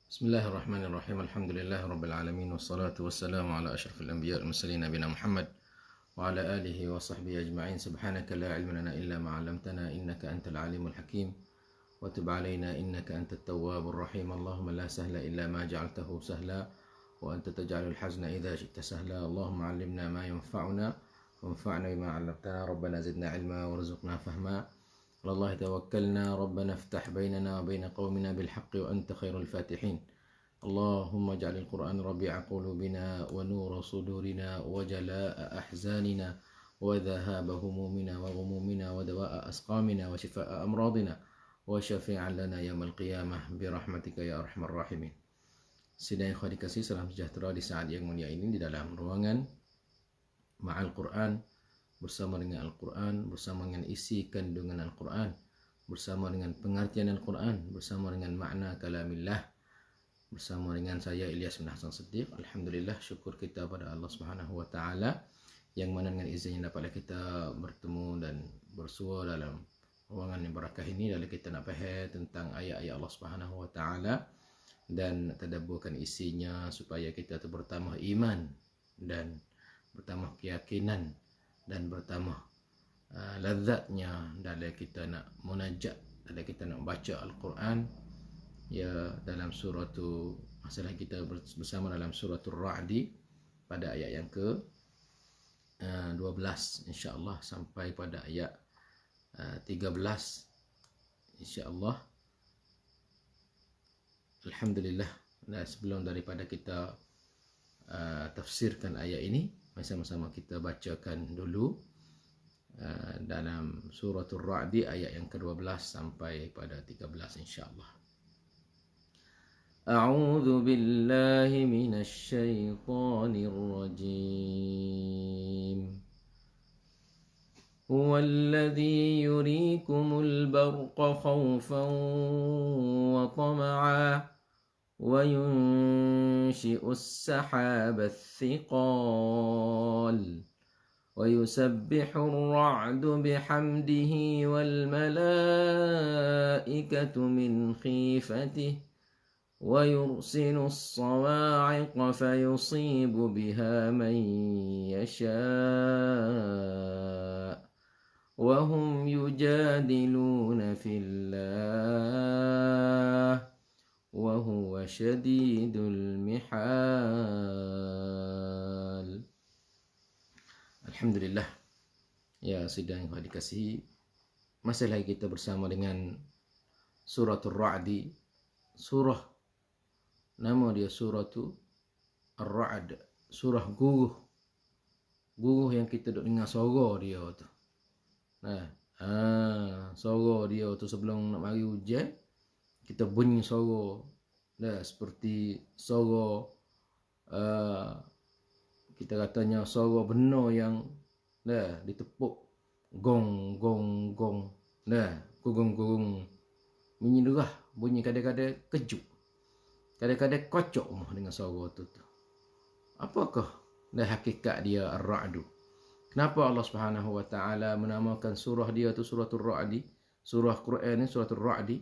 Bismillahirrahmanirrahim. Alhamdulillahirabbil alamin wassalatu wassalamu ala asyrafil anbiya'i wal mursalin nabiyina Muhammad wa ala alihi wa sahbihi ajma'in. Subhanaka la ilma lana illa ma 'allamtana innaka antal alimul hakim wa tub 'alaina innaka antat tawwabur rahim. Allahumma la sahla illa ma ja'altahu sahla wa anta taj'alul hazna idza syi'ta sahla. Allahumma 'allimna ma yanfa'una wanfa'na bima 'allamtana. Rabbana zidna 'ilma warzuqna fahma. على الله توكلنا ربنا افتح بيننا وبين قومنا بالحق وأنت خير الفاتحين. اللهم اجعل القرآن ربيع قلوبنا ونور صدورنا وجلاء أحزاننا وذهاب همومنا وغمومنا ودواء أسقامنا وشفاء أمراضنا وشفيعا لنا يوم القيامة برحمتك يا أرحم الراحمين. Sidang ikhwah dikasih, salam sejahtera di saat yang mulia ini di dalam ruangan Ma'al Quran, bersama dengan Al-Quran, bersama dengan isi kandungan Al-Quran, bersama dengan pengertian Al-Quran, bersama dengan makna kalamillah, bersama dengan saya Ilyas bin Hasan Siddiq. Alhamdulillah, syukur kita pada Allah Subhanahu wa taala yang mana dengan izinnya dapatlah kita bertemu dan bersua dalam ruangan yang barakah ini, dan kita nak faham tentang ayat-ayat Allah Subhanahu wa taala dan tadabburkan isinya supaya kita tu bertambah iman dan bertambah keyakinan dan bertambah lazatnya dalam kita nak munajat, dalam kita nak baca Al-Quran. Ya, dalam surah tu masalah kita bersama dalam suratul Ra'di pada ayat yang ke 12 insya-Allah sampai pada ayat 13 insya-Allah. Alhamdulillah. Dan sebelum daripada kita tafsirkan ayat ini, sama-sama kita bacakan dulu dalam suratul Ra'di ayat yang ke-12 sampai pada 13 insya-Allah. A'udzu billahi minasy syaithanir rajim. Huwallazi yuriikumul barqa khaufan wa tama'an وينشئ السحاب الثقال ويسبح الرعد بحمده والملائكة من خيفته ويرسل الصواعق فيصيب بها من يشاء وهم يجادلون في الله وهو شديد المحال. Alhamdulillah. Ya, sidang yang dikasihi, masih lagi kita bersama dengan suratul Ra'di. Surah, nama dia suratul Ar-Ra'd, surah guguh. Guguh yang kita duk dengar suara dia tu. Suara dia tu sebelum nak mari hujan, kita bunyi suara seperti suara kita katanya suara benar yang ditepuk gong gong gong, gong gong, bunyi derah, bunyi kadang-kadang kejut, kadang-kadang kocok dengan suara tu. Apakah hakikat dia Ar-Ra'du? Kenapa Allah Subhanahu wa taala menamakan surah dia tu suratul Ra'di? Surah Quran ni suratul Ra'di.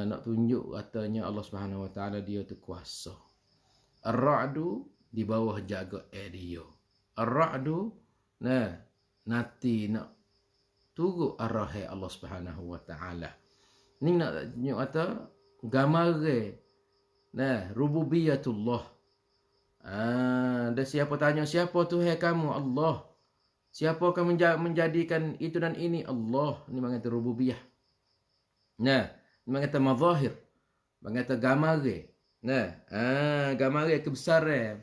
Nak tunjuk katanya Allah Subhanahu wa taala dia tu kuasa. Ar-Ra'du di bawah jaga dia. Ar-Ra'du nanti nak turut arah Allah Subhanahu wa taala. Ni nak tunjuk kata gamare rububiyatullah. Dan siapa tanya siapa Tuhan kamu? Allah. Siapa akan menjadikan itu dan ini? Allah. Ni mengata rububiyah. Mengata mazahir, mengata gamare. Gamare kebesaran,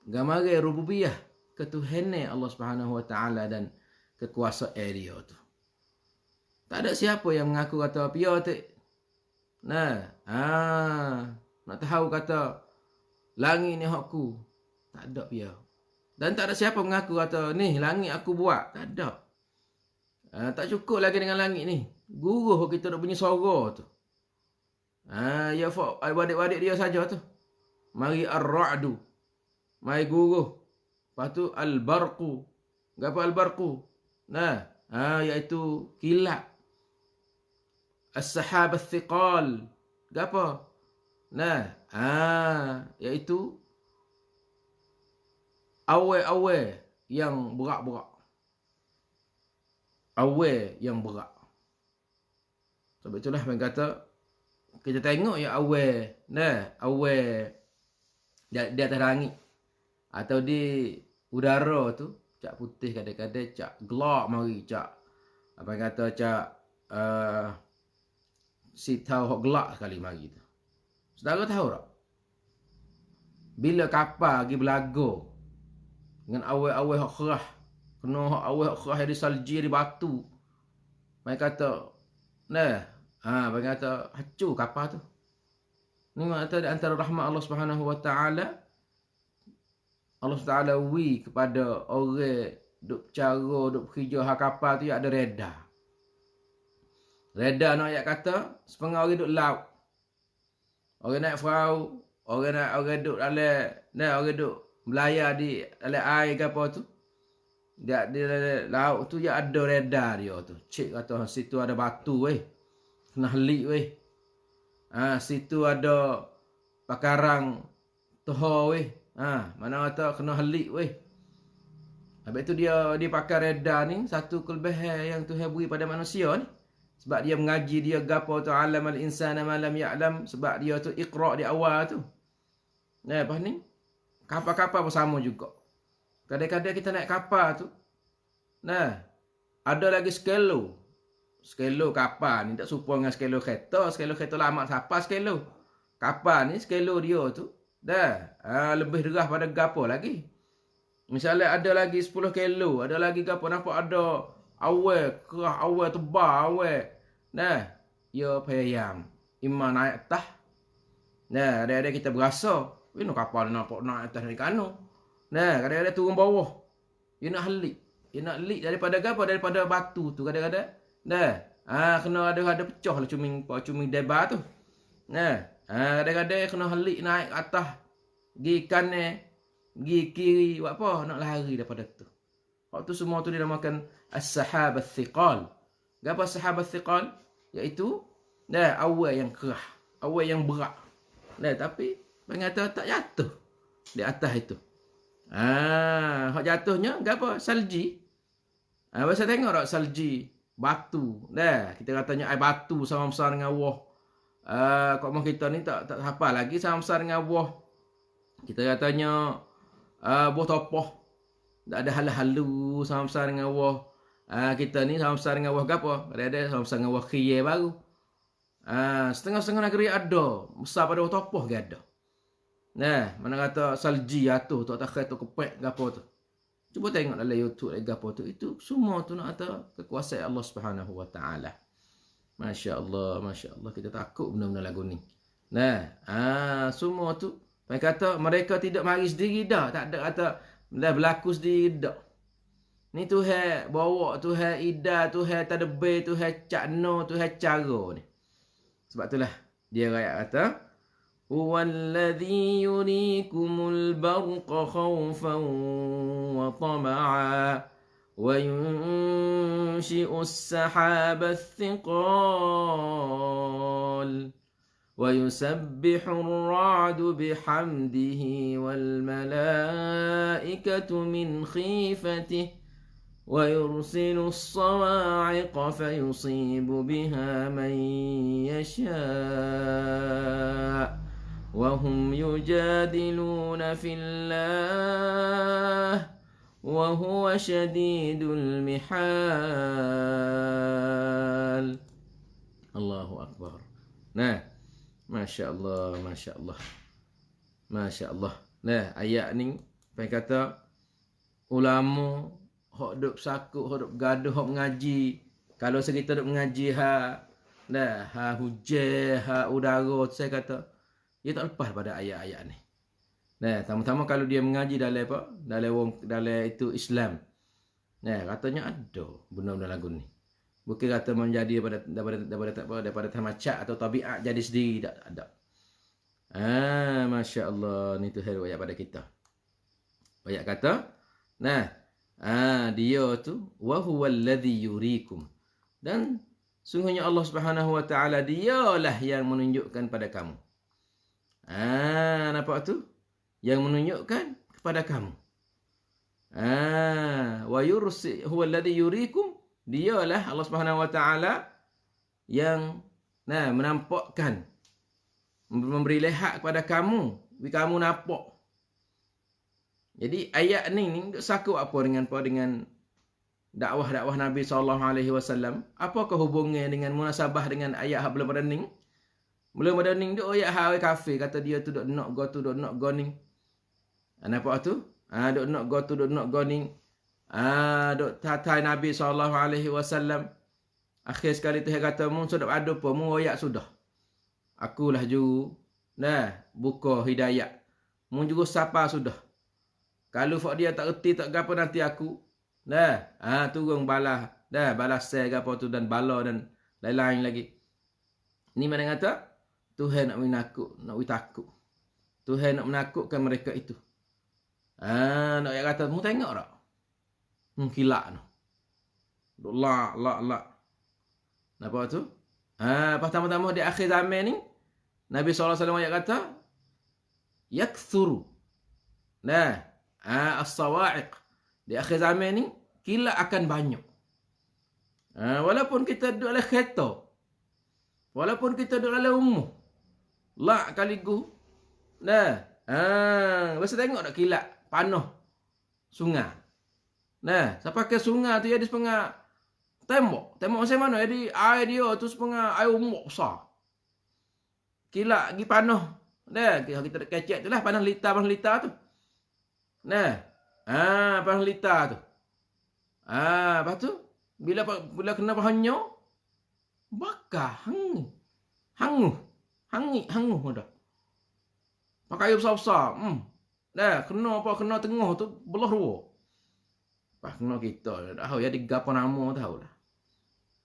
gamare rububiyah, ketuhanan Allah Subhanahu wa taala dan kekuasaan dia tu. Tak ada siapa yang mengaku kata pia tu. Nak tahu kata langit ni hakku. Tak ada pia. Dan tak ada siapa mengaku kata ni langit aku buat. Tak ada. Tak cukup lagi dengan langit ni. Guruh kita nak bunyi suara tu. Ya adik-adik dia saja tu. Mari Ar-Ra'du. Mari guruh. Lepas tu Al-Barqu. Apa Al-Barqu? Iaitu kilat. As-Sahab Al-Thiqal. Gapo? Nah, iaitu awal yang berak-berak. Awal yang berak. Sebab itulah yang kata kita tengok ya awal, awal di atas langit atau di udara tu, cak putih kadang-kadang, cak gelap mari, cak apa yang kata cak sitau hok gelap sekali mari tu. Saudara tahu tak? Bila kapal pergi belago dengan awal-awal hok kerah, kena hok awal hok kerah di salji di batu. Mereka kata, mereka kata hancur kapal tu. Ni kata di antara rahmat Allah Subhanahu Wa Taala. Allah Taala kepada orang duk cara duk bekerja hak kapal tu ada radar. Radar nak ayat kata setengah orang duk laut. Orang naik perahu, orang duk dalam orang duk belayar di dalam air ke apa tu. Dia di laut tu ya ada radar dia tu. Cek kata situ ada batu weh. Kena helik weh. Situ ada pakarang toho weh. Mana kata kena helik weh. Habis tu dia pakai radar ni satu kelebihan yang Tuhan beri pada manusia ni. Sebab dia mengaji dia gapo tu alamal insana ma lam ya'lam, sebab dia tu iqra di awal tu. Lepas ni kapal-kapal pun sama juga. Kadang-kadang kita naik kapal tu. Ada lagi skelo. Skelo kapal ni tak serupa dengan skelo kereta. Skelo kereta lama siapa skelo. Kapal ni skelo dia tu lebih derah pada gapo lagi. Misalnya ada lagi 10 kilo, ada lagi gapo, nampak ada awal kerah, awal tebal, awal. Ya payam. Imam naik atas. Ada-ada kita berasa, ini kapal nampak naik atas dari kano. Kadang-kadang turun bawah. Dia nak helik. Dia nak helik daripada gapo, daripada batu tu kadang-kadang. Kena ada pecah lah cuming debar tu. Kadang-kadang kena helik naik atas. Gi kanan, gi kiri, buat apa? Nak lari daripada tu. Waktu semua tu dinamakan as-sahab al-thiqal. Apa as-sahab al-thiqal? Iaitu awal yang kerah, awal yang berat. Tapi pengata tak jatuh di atas itu. Hak jatuhnya apa? Salji. Biasa tengok tak salji, batu. Kita katanya air batu sama besar dengan Allah. Kok mau kita ni tak hafal lagi sama besar dengan Allah. Kita katanya buah topoh. Tak ada halu-halu sama besar dengan Allah. Kita ni sama besar dengan Allah ke apa? Ada sama besar dengan Allah khiyar baru. Setengah-setengah negeri ada. Besar pada buah topoh ke ada. Mana kata salji jatuh tu atas kereta kepek ke apa tu. Cuba tengok dalam YouTube lagi apa tu. Itu semua tu nak kata kekuasaan Allah Subhanahu Wa Taala. Masya Allah, Masya Allah. Kita takut benda-benda lagu ni. Semua tu. Mereka kata mereka tidak mari sendiri dah. Tak ada kata dah berlaku sendiri dah. Ni Tuhan bawa, Tuhan ida, Tuhan tadbir, Tuhan cakno, Tuhan cara ni. Sebab itulah dia rakyat kata huwallazi yurikumul barqa khawfan wa tama'a wa yunshi'us sahaba thiqal wa yusabbihu ar-ra'du bihamdihi wal malaikatu min khifatihi ويرسل الصواعق فيصيب بها من يشاء وهم يجادلون في الله وهو شديد المحال. الله أكبر. Masya Allah, Masya Allah, Masya Allah. Ayat ni kata ulama hok duk sakut, hok duk gaduh, hok mengaji. Kalau kita duk mengaji hujan, udara, saya kata dia tak lepas pada ayat-ayat ni. Sama-sama kalau dia mengaji dalam apa? Dalam itu Islam. Katanya ada benda-benda lagu ni. Bukan kata menjadi daripada tamacak atau tabiat jadi sendiri, tak ada. Masya Allah, ni Tuhan ayat pada kita. Ayat kata, dia tu wa huwallazi yurikum, dan Sungguhnya Allah Subhanahu wa taala dialah yang menunjukkan pada kamu. Nampak tu? Yang menunjukkan kepada kamu. Wa yursi huwa alladhi yurikum, dialah Allah Subhanahu wa taala yang menampakkan, memberi lihat kepada kamu, kamu nampak. Jadi ayat ni sakut apa dengan dakwah Nabi SAW. Apakah hubungnya dengan munasabah dengan ayat hak belum pada ni? Belum pada ni tu ayat hak kafir kata dia tu dok nak go tu dok nak go ni. Nampak tu? Dok nak go tu dok nak go ni. Dok tatai Nabi SAW. Akhir sekali tu dia kata mun sudah ada apa mun ayat sudah. Akulah juru buka hidayah. Mun juru siapa sudah. Kalau fak dia tak erti tak gapo nanti aku turun balas balas share gapo tu dan bala dan lain-lain lagi. Ni mana kata Tuhan nak menakut, nak takut. Tuhan nak menakutkan mereka itu. Nak ayat kata mu tengok tak? Kilak tu. La. Nampak tu? Pertama-tama di akhir zaman ni Nabi SAW ayat kata yakthuru. As-sawa'iq. Di akhir zaman ni kilat akan banyak. Walaupun kita duduk dalam kereta, walaupun kita duduk dalam rumah, lak kaligu. Biasa tengok tak kilat panah sungai. Siapa ke sungai tu jadi setengah tembok macam mana? Jadi air dia tu setengah air umur besar. Kilat pergi panah. Kita kecek tu lah panah litar tu. Panah litar tu. Lepas tu bila kena pahannya bakar hangus dah. Pakai air besar-besar. Kena tengah tu belah dua. Pas kena kita dah tahu jadi gapo nama tahu dah.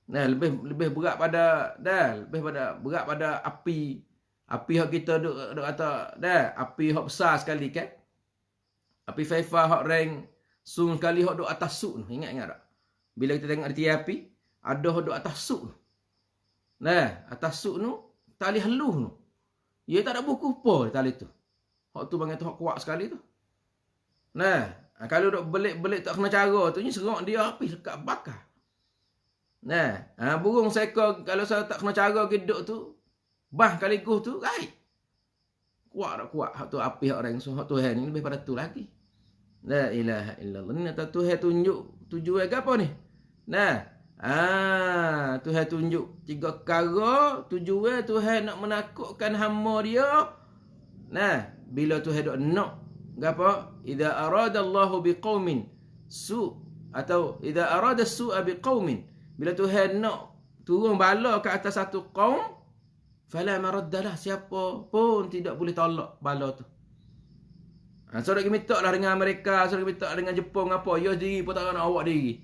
Lebih berat pada berat pada api hak kita duk kata api hak besar sekali kan. Api Faifa hak rank sung sekali hak duk atas suk tu. Ingat tak? Bila kita tengok di api, ada hak duk atas suk tu. Atas suk tu tali halus tu. Dia tak ada buku apa tali tu. Hak tu panggil tu hak kuat sekali tu. Kalau duk belik tak kena cara tu ni serak dia api lekat bakar. Burung seekor kalau saya tak kena cara geduk tu, bah kali guh tu, kuat. Hak tu api hak orang hak Tuhan ni lebih pada tu lagi. La ilaha illallah. Ni kata Tuhan tunjuk tujuan ke apa ni? Tuhan tunjuk 3 perkara tujuan Tuhan nak menakutkan hamba dia. Bila Tuhan dok nak gapo? Idza aradallahu biqaumin su atau idza arada su'a biqaumin. Bila Tuhan nak turun bala ke atas satu kaum, fala maraddalah, siapa pun tidak boleh tolak bala tu. Saudara kita minta lah dengan Amerika, saudara kita minta dengan Jepun apa, dia sendiri pun tak nak awak diri.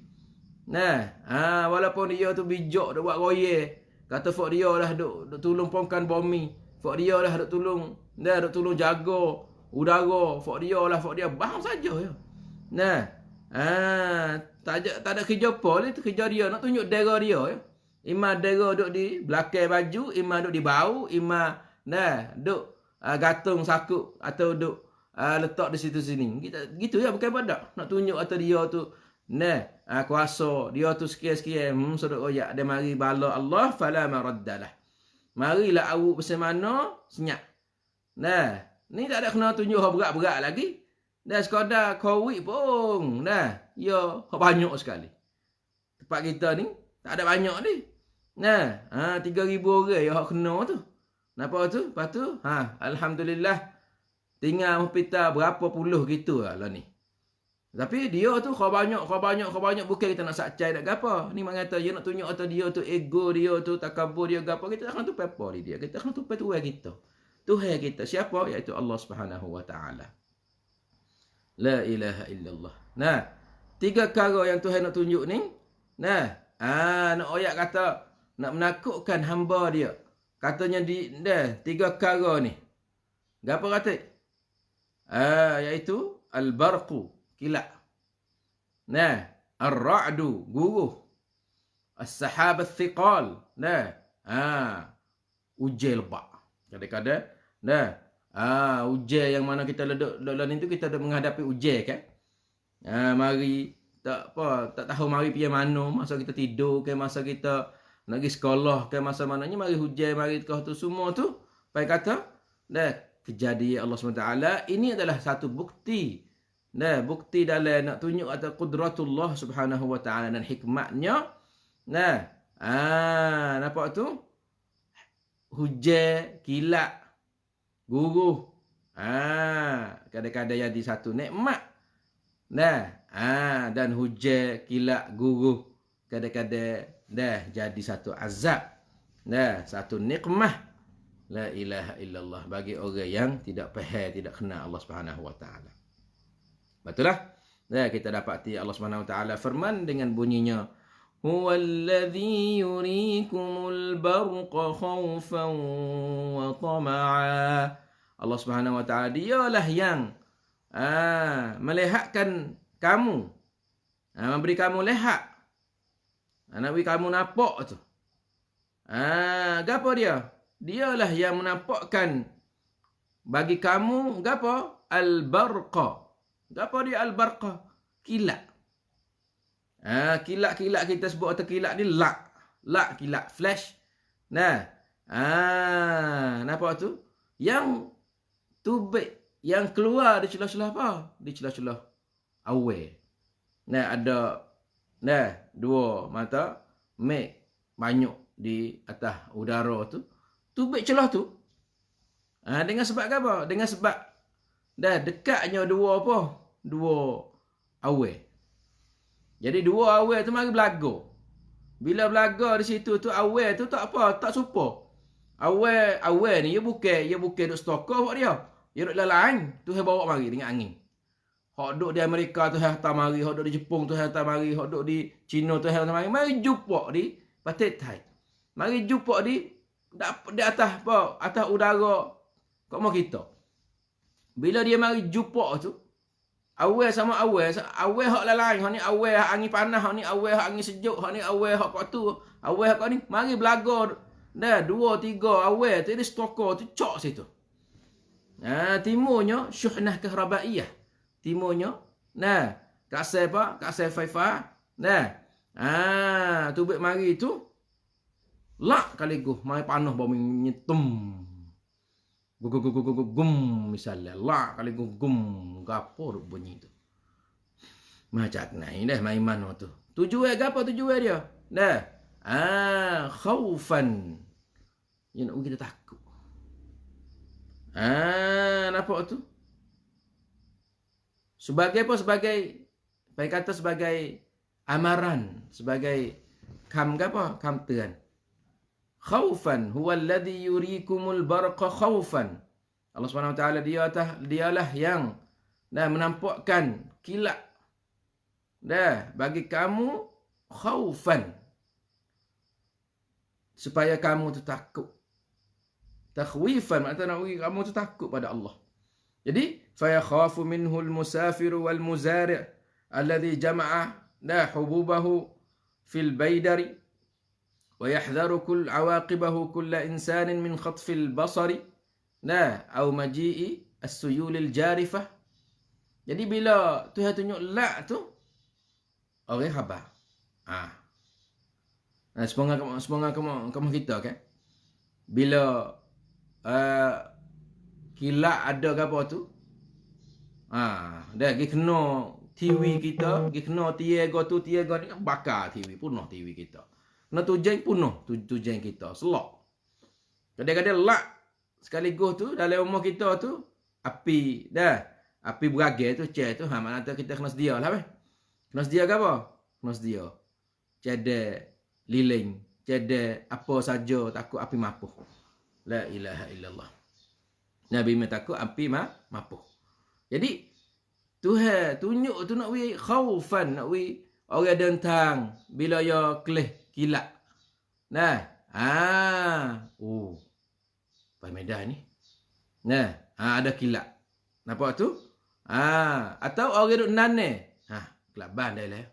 Walaupun dia tu bijak dak buat roye, kata fak dia lah duk tolong pongkan bumi, fak dia lah duk tolong jaga udara, fak dia bang saja ya. Tak ada kerja apa ni, kerja dia nak tunjuk dera dia ya. Ima dera duk di belakang baju, ima duk di bau, ima duk gantung sakut atau duk letak di situ sini. Gitu ya, bukan pada nak tunjuk atau dia tu kuasa dia tu sekian-sekian sudah royak dia mari bala Allah fala maraddalah. Marilah awak bersama mana senyap. Ni tak ada kena tunjuk hak berat-berat lagi. Dah sekadar COVID pun ya hak banyak sekali. Tempat kita ni tak ada banyak ni. 3,000 orang yang hak kena tu. Napa tu? Lepas tu alhamdulillah tinggal hospital berapa puluh gitu lah ni. Tapi dia tu kau banyak bukan kita nak sakcai nak gapo. Ni mak kata dia nak tunjuk atau dia tu ego dia tu takabur dia gapo, kita tak kena tupai apa dia. Kita kena tupai Tuhan kita. Tuhan kita siapa? Iaitu Allah Subhanahu wa taala. La ilaha illallah. 3 perkara yang Tuhan nak tunjuk ni. Nak ayat kata nak menakutkan hamba dia. Katanya 3 perkara ni. Gapo kata? Iaitu al-barqu, kilat. Ar-ra'du, guruh. as-sahab as-thiqal. Nah. Hujan lebat. Kadang-kadang hujan yang mana kita duduk dalam itu kita dah menghadapi hujan kan. Mari tak tahu mari pergi mana, masa kita tidur ke, masa kita nak pergi sekolah ke, masa mananya mari hujan, mari kau tu semua tu. Pai kata, kejadian Allah SWT ini adalah satu bukti. Bukti dalam nak tunjuk atas qudratullah Subhanahu wa taala dan hikmatnya. Nampak tu? Hujan, kilat, guruh. Kadang-kadang jadi satu nikmat. Dan hujan, kilat, guruh. Kadang-kadang jadi satu azab. Satu nikmah. La ilaha illallah. Bagi orang yang tidak faham, tidak kenal Allah Subhanahu wa taala. Betul lah? Kita dapati Allah Subhanahu wa taala firman dengan bunyinya, Huwallazi yurikumul barqa khawfan wa tama'a. Allah Subhanahu wa taala dialah yang melihatkan kamu, memberi kamu lihat, nak beri kamu nampak tu. Gapo dia? Dialah yang menampakkan bagi kamu gapo? Al-barqa. Gapo dia al-barqa? Kilat. Kilat-kilat kita sebut atau kilat ni lak kilat flash. Nampak tu? Yang tubik yang keluar di celah-celah apa? Di celah-celah awan. Ada dua mata mek banyak di atas udara tu. Tubik celah tu. Dengan sebab apa? Dengan sebab dekatnya dua apa? Dua awan. Jadi dua awan tu mari belaga. Bila belaga di situ tu awan tu tak apa, tak serupa. Awan ni dia bukan duk stoker buat dia. Dia duk lain, tu bawa mari dengan angin. Hak duk di Amerika tu hantar mari, hak duk di Jepun tu hantar mari, hak duk di China tu hantar mari. Mari jumpa di Patit Thai. Mari jumpa di atas apa? Atas udara kat rumah kita. Bila dia mari jumpa tu, awan sama awan hak lain, hak ni awan hak angin panas, hak ni awan hak angin sejuk, hak ni awan hak kat tu, awan hak ni mari belaga. Dua tiga awan tu dia stoker tu cok situ. Timurnya syuhnah kahrabaiyah. Timurnya kasih apa? Kasih faifa. Tubik mari tu lak kali mari panas bau nyetum. Gum misalnya lak kali gum gapo bunyi tu. Macam ni main mana tu. Tujuan gapo tujuan dia? Khaufan. Yang nak kita takut. Nampak tu? Sebagai apa? Baik kata sebagai amaran, sebagai kamteran. Khaufan huwallazi yurikumul barqa khaufan. Allah Subhanahu wa taala dialah yang menampakkan kilat bagi kamu khaufan, supaya kamu tu takut. Takhwifan maknanya kamu tu takut pada Allah. Jadi fa yakhafu minhu al-musafir wal muzari' alladhi jama'a hububahu fil baydari wa yahdharu kull awaqibahu kull insanin min khatfil basari au maji'i as-suyulil jarifah. Jadi bila Tuhan tunjuk lak tu orang khabar. Semoga kamu kita kan. Bila kilat ada ke apa tu? Dah pergi kena TV kita, pergi kena tiaga ni bakar TV, punah TV kita. Kena tujen punah tujen kita, selok. Kadang-kadang lak sekaligus tu dalam rumah kita tu api beragai tu chair tu mana tu kita kena sedia lah Kena sedia ke apa? Kena sedia. Cedek lilin, cedek apa saja takut api mapuh. La ilaha illallah. Nabi takut api mapuh. Jadi Tuhan tunjuk tu nak wi khaufan, nak wi orang dentang bila ya kelih kilat. Pai Medan ni. Ada kilat. Nampak tu? Atau orang duk nane. Kelaban dah lah.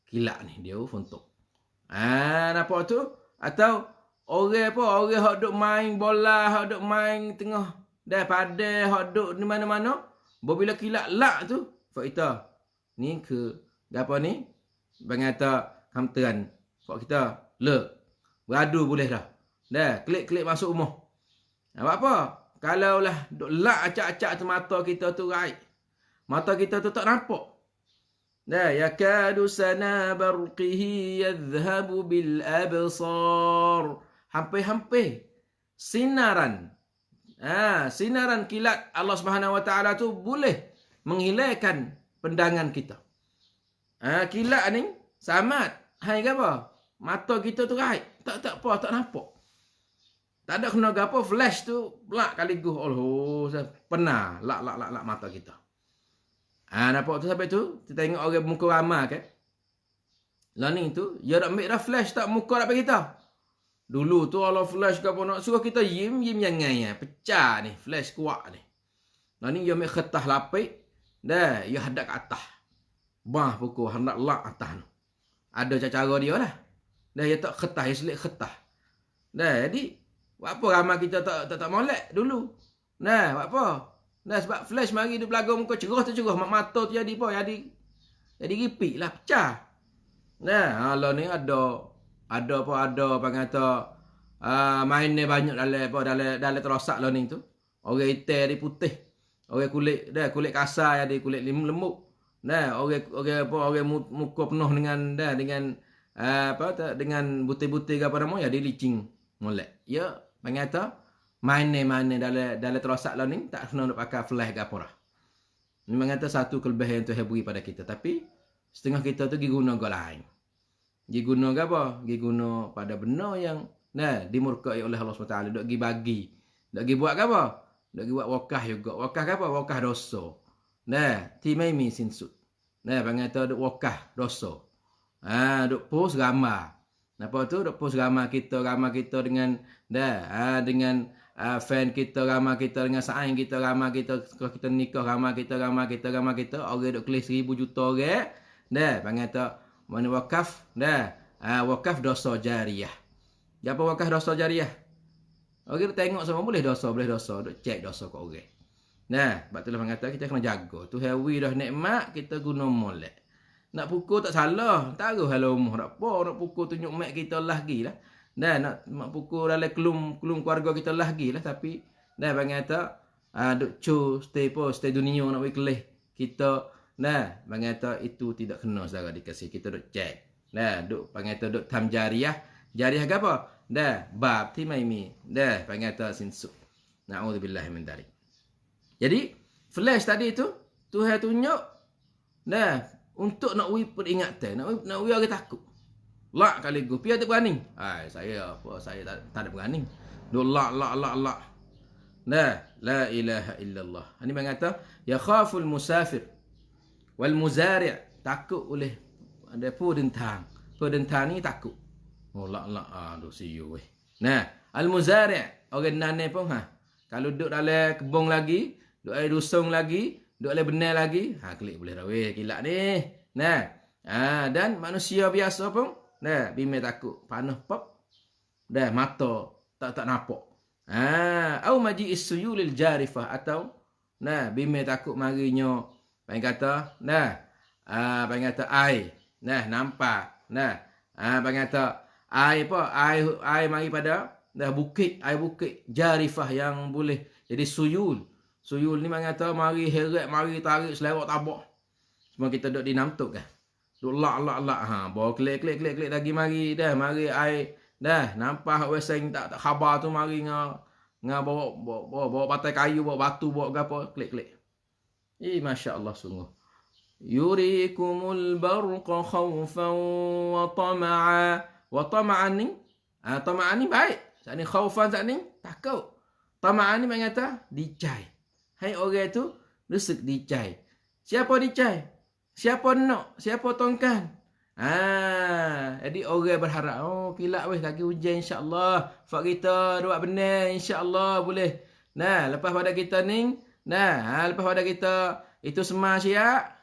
Kilat ni dia fontok. Nampak tu? Atau orang hok duk main bola, hok duk main tengah dah padai, hok duk di mana-mana. Bila kilat lak tu, fak kita ni ke apa ni? Bangata hamteran. Fak kita beradu boleh dah. Dah klik-klik masuk rumah. Apa apa? Kalau lah duk lak acak-acak tu mata kita tu raib. Mata kita tu tak nampak. Dah yakadu sana barqihi yadhhabu bil absar. Hampir-hampir sinaran kilat Allah Subhanahu Wa Taala tu boleh menghilangkan pandangan kita. Kilat ni samat. Hai apa? Mata kita tu raib. Tak apa, tak nampak. Tak ada kena gapo flash tu lak kali guh. Oh, pernah lak mata kita. Nampak tu sampai tu, kita tengok orang muka ramah kan. Learning tu, dia nak ambil dah flash tak muka depan kita. Dulu tu Allah flash ke apa nak suruh kita yim jangan ya. Pecah ni, flash kuat ni. Learning dia ambil kertas lapik, dah, dia hadap ke atas. Bah pukul hendak lak atas tu. Ada cara dia lah. Dah dia tak kertas, dia selit kertas. Dah, jadi apa ramai kita tak molek dulu. Nah, apa? Nah, sebab flash mari di belakang muka cerah tu cerah, mata tu jadi apa? Jadi ripik lah, pecah. Nah, Allah ni ada pengata main ni banyak dalam terosak lah ni tu. Orang hitam di putih. Orang kulit kasar jadi kulit lembut. Nah, orang muka penuh dengan butir-butir apa nama ya dia licin molek. Ya, pengata main dalam terosak lah ni tak kena nak pakai flash ke apa dah. Ni mengata satu kelebihan yang Tuhan beri pada kita. Tapi setengah kita tu pergi guna ke lain. Pergi guna ke apa? Pergi guna pada benda yang dimurkai oleh Allah SWT. Dok pergi bagi. Dok pergi buat ke apa? Dok pergi buat wakah juga. Wakah ke apa? Wakah dosa. Timaimi sinsut. Mengata dok wakah dosa. Dok post gambar. Apa tu? Dok post gambar kita dengan fan kita, ramai kita dengan saing kita, ramai kita kalau kita nikah, ramai kita. Orang duk kelis 1,000 juta orang. Pangata mana wakaf? Wakaf dosa jariah. Apa wakaf dosa jariah? Orang tengok semua boleh dosa. Duk cek dosa kat orang. Sebab itulah pangata kita kena jaga. Tu hawi dah nikmat, kita guna molek. Nak pukul tak salah. Tak tahu halau umur nak apa. Nak pukul tunjuk mak kita lagi lah. Nak pukul dalam kelum keluarga kita lagi lah. Tapi bangata duk stay dunia nak pergi kelih kita. Bangata itu tidak kena saudara dikasih. Kita duk cek. Bangata duk tam jariah. Jariah ke apa? Bab timaimi. Bangata sinsuk. Na'udzubillah min dzalik. Jadi flash tadi tu Tuhan tunjuk untuk nak wi peringatan, nak wi orang takut. Lak kali gu, pian tak berani. Saya tak ada berani. Duk lak. La ilaha illallah. Ini mengata ya khaful musafir wal muzari' takut oleh ada pedentang. Pedentang ni takut. Lak. Aduh siu weh. Al muzari' orang nane pun kalau duduk dalam kebun lagi, duduk air dusung lagi, duduk dalam benar lagi, klik boleh dah weh kilat ni. Dan manusia biasa pun bimai takut panas pop mata tak nampak. Au maji isuyulil jarifah atau bimai takut marinya kata air nampak kata air mari pada air bukit jarifah yang boleh jadi suyul ni kata mari heret mari tarik selewat tabak semua kita duduk di namtuk kan. Duk lak. Bawa klik lagi mari air nampak weseng tak khabar tu mari bawa batai kayu, bawa batu, bawa gapo klik. Masya-Allah sungguh. Yurikumul barqa khaufan wa tama'a. Wa tama'an ni baik. Saat ni khaufan saat ni takut. Tama'an ni mengata dicai. Hai orang tu resek dicai. Siapa dicai? Siapa nak? Siapa tongkan? Jadi orang berharap, kilat weh lagi hujan insya-Allah. Fak kita buat benar insya-Allah boleh. Lepas pada kita ni, lepas pada kita itu semua siap,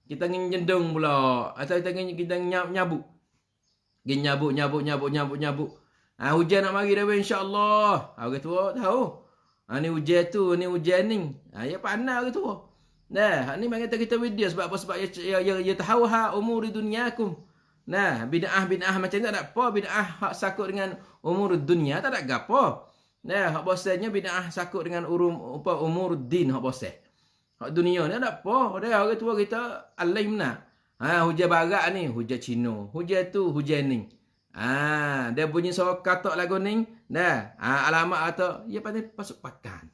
kita ingin jendung pula atau kita ingin nyabuk. Pergi nyabuk. Hujan nak mari dah insya-Allah. Orang tua tahu. Ni hujan tu, ni hujan ni. Ya pandai orang tua. Ni bagi kita video sebab apa? Sebab ya tahu umur dunyakum. Bid'ah macam ni tak ada apa. Bid'ah hak sakut dengan umur dunia tak ada gapo. Hak bosannya bid'ah sakut dengan umur din hak bosan. Hak dunia ni ada apa? Orang tua kita alimna. Hujan barat ni, hujan Cina. Hujan tu, hujan ni. Dia bunyi suara katak lagu ni. Alamat atau dia panggil pasuk pakan.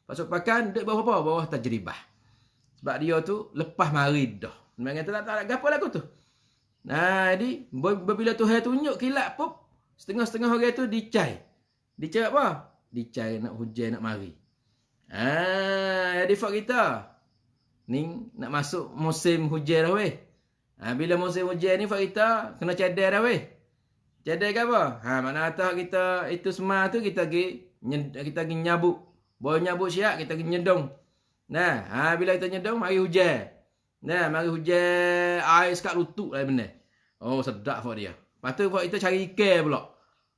Pasuk pakan duduk bawah apa? Bawah tajribah. Sebab dia tu lepas marid dah. Memang tak ada gapo lagu tu. Jadi bila Tuhan tunjuk kilat pop, setengah-setengah orang tu dicai. Dicai apa? Dicai nak hujan nak mari. Jadi fak kita ni nak masuk musim hujan dah weh. Bila musim hujan ni fak kita kena cadar dah weh. Cadar ke apa? Mana atas kita itu semua tu kita pergi nyabuk. Bawa nyabuk siap kita pergi nyedong. Bila kita nyedong mari hujan. Mari hujan air sekat lutut lah benar. Oh sedap fak dia. Lepas tu fak kita cari ikan pula.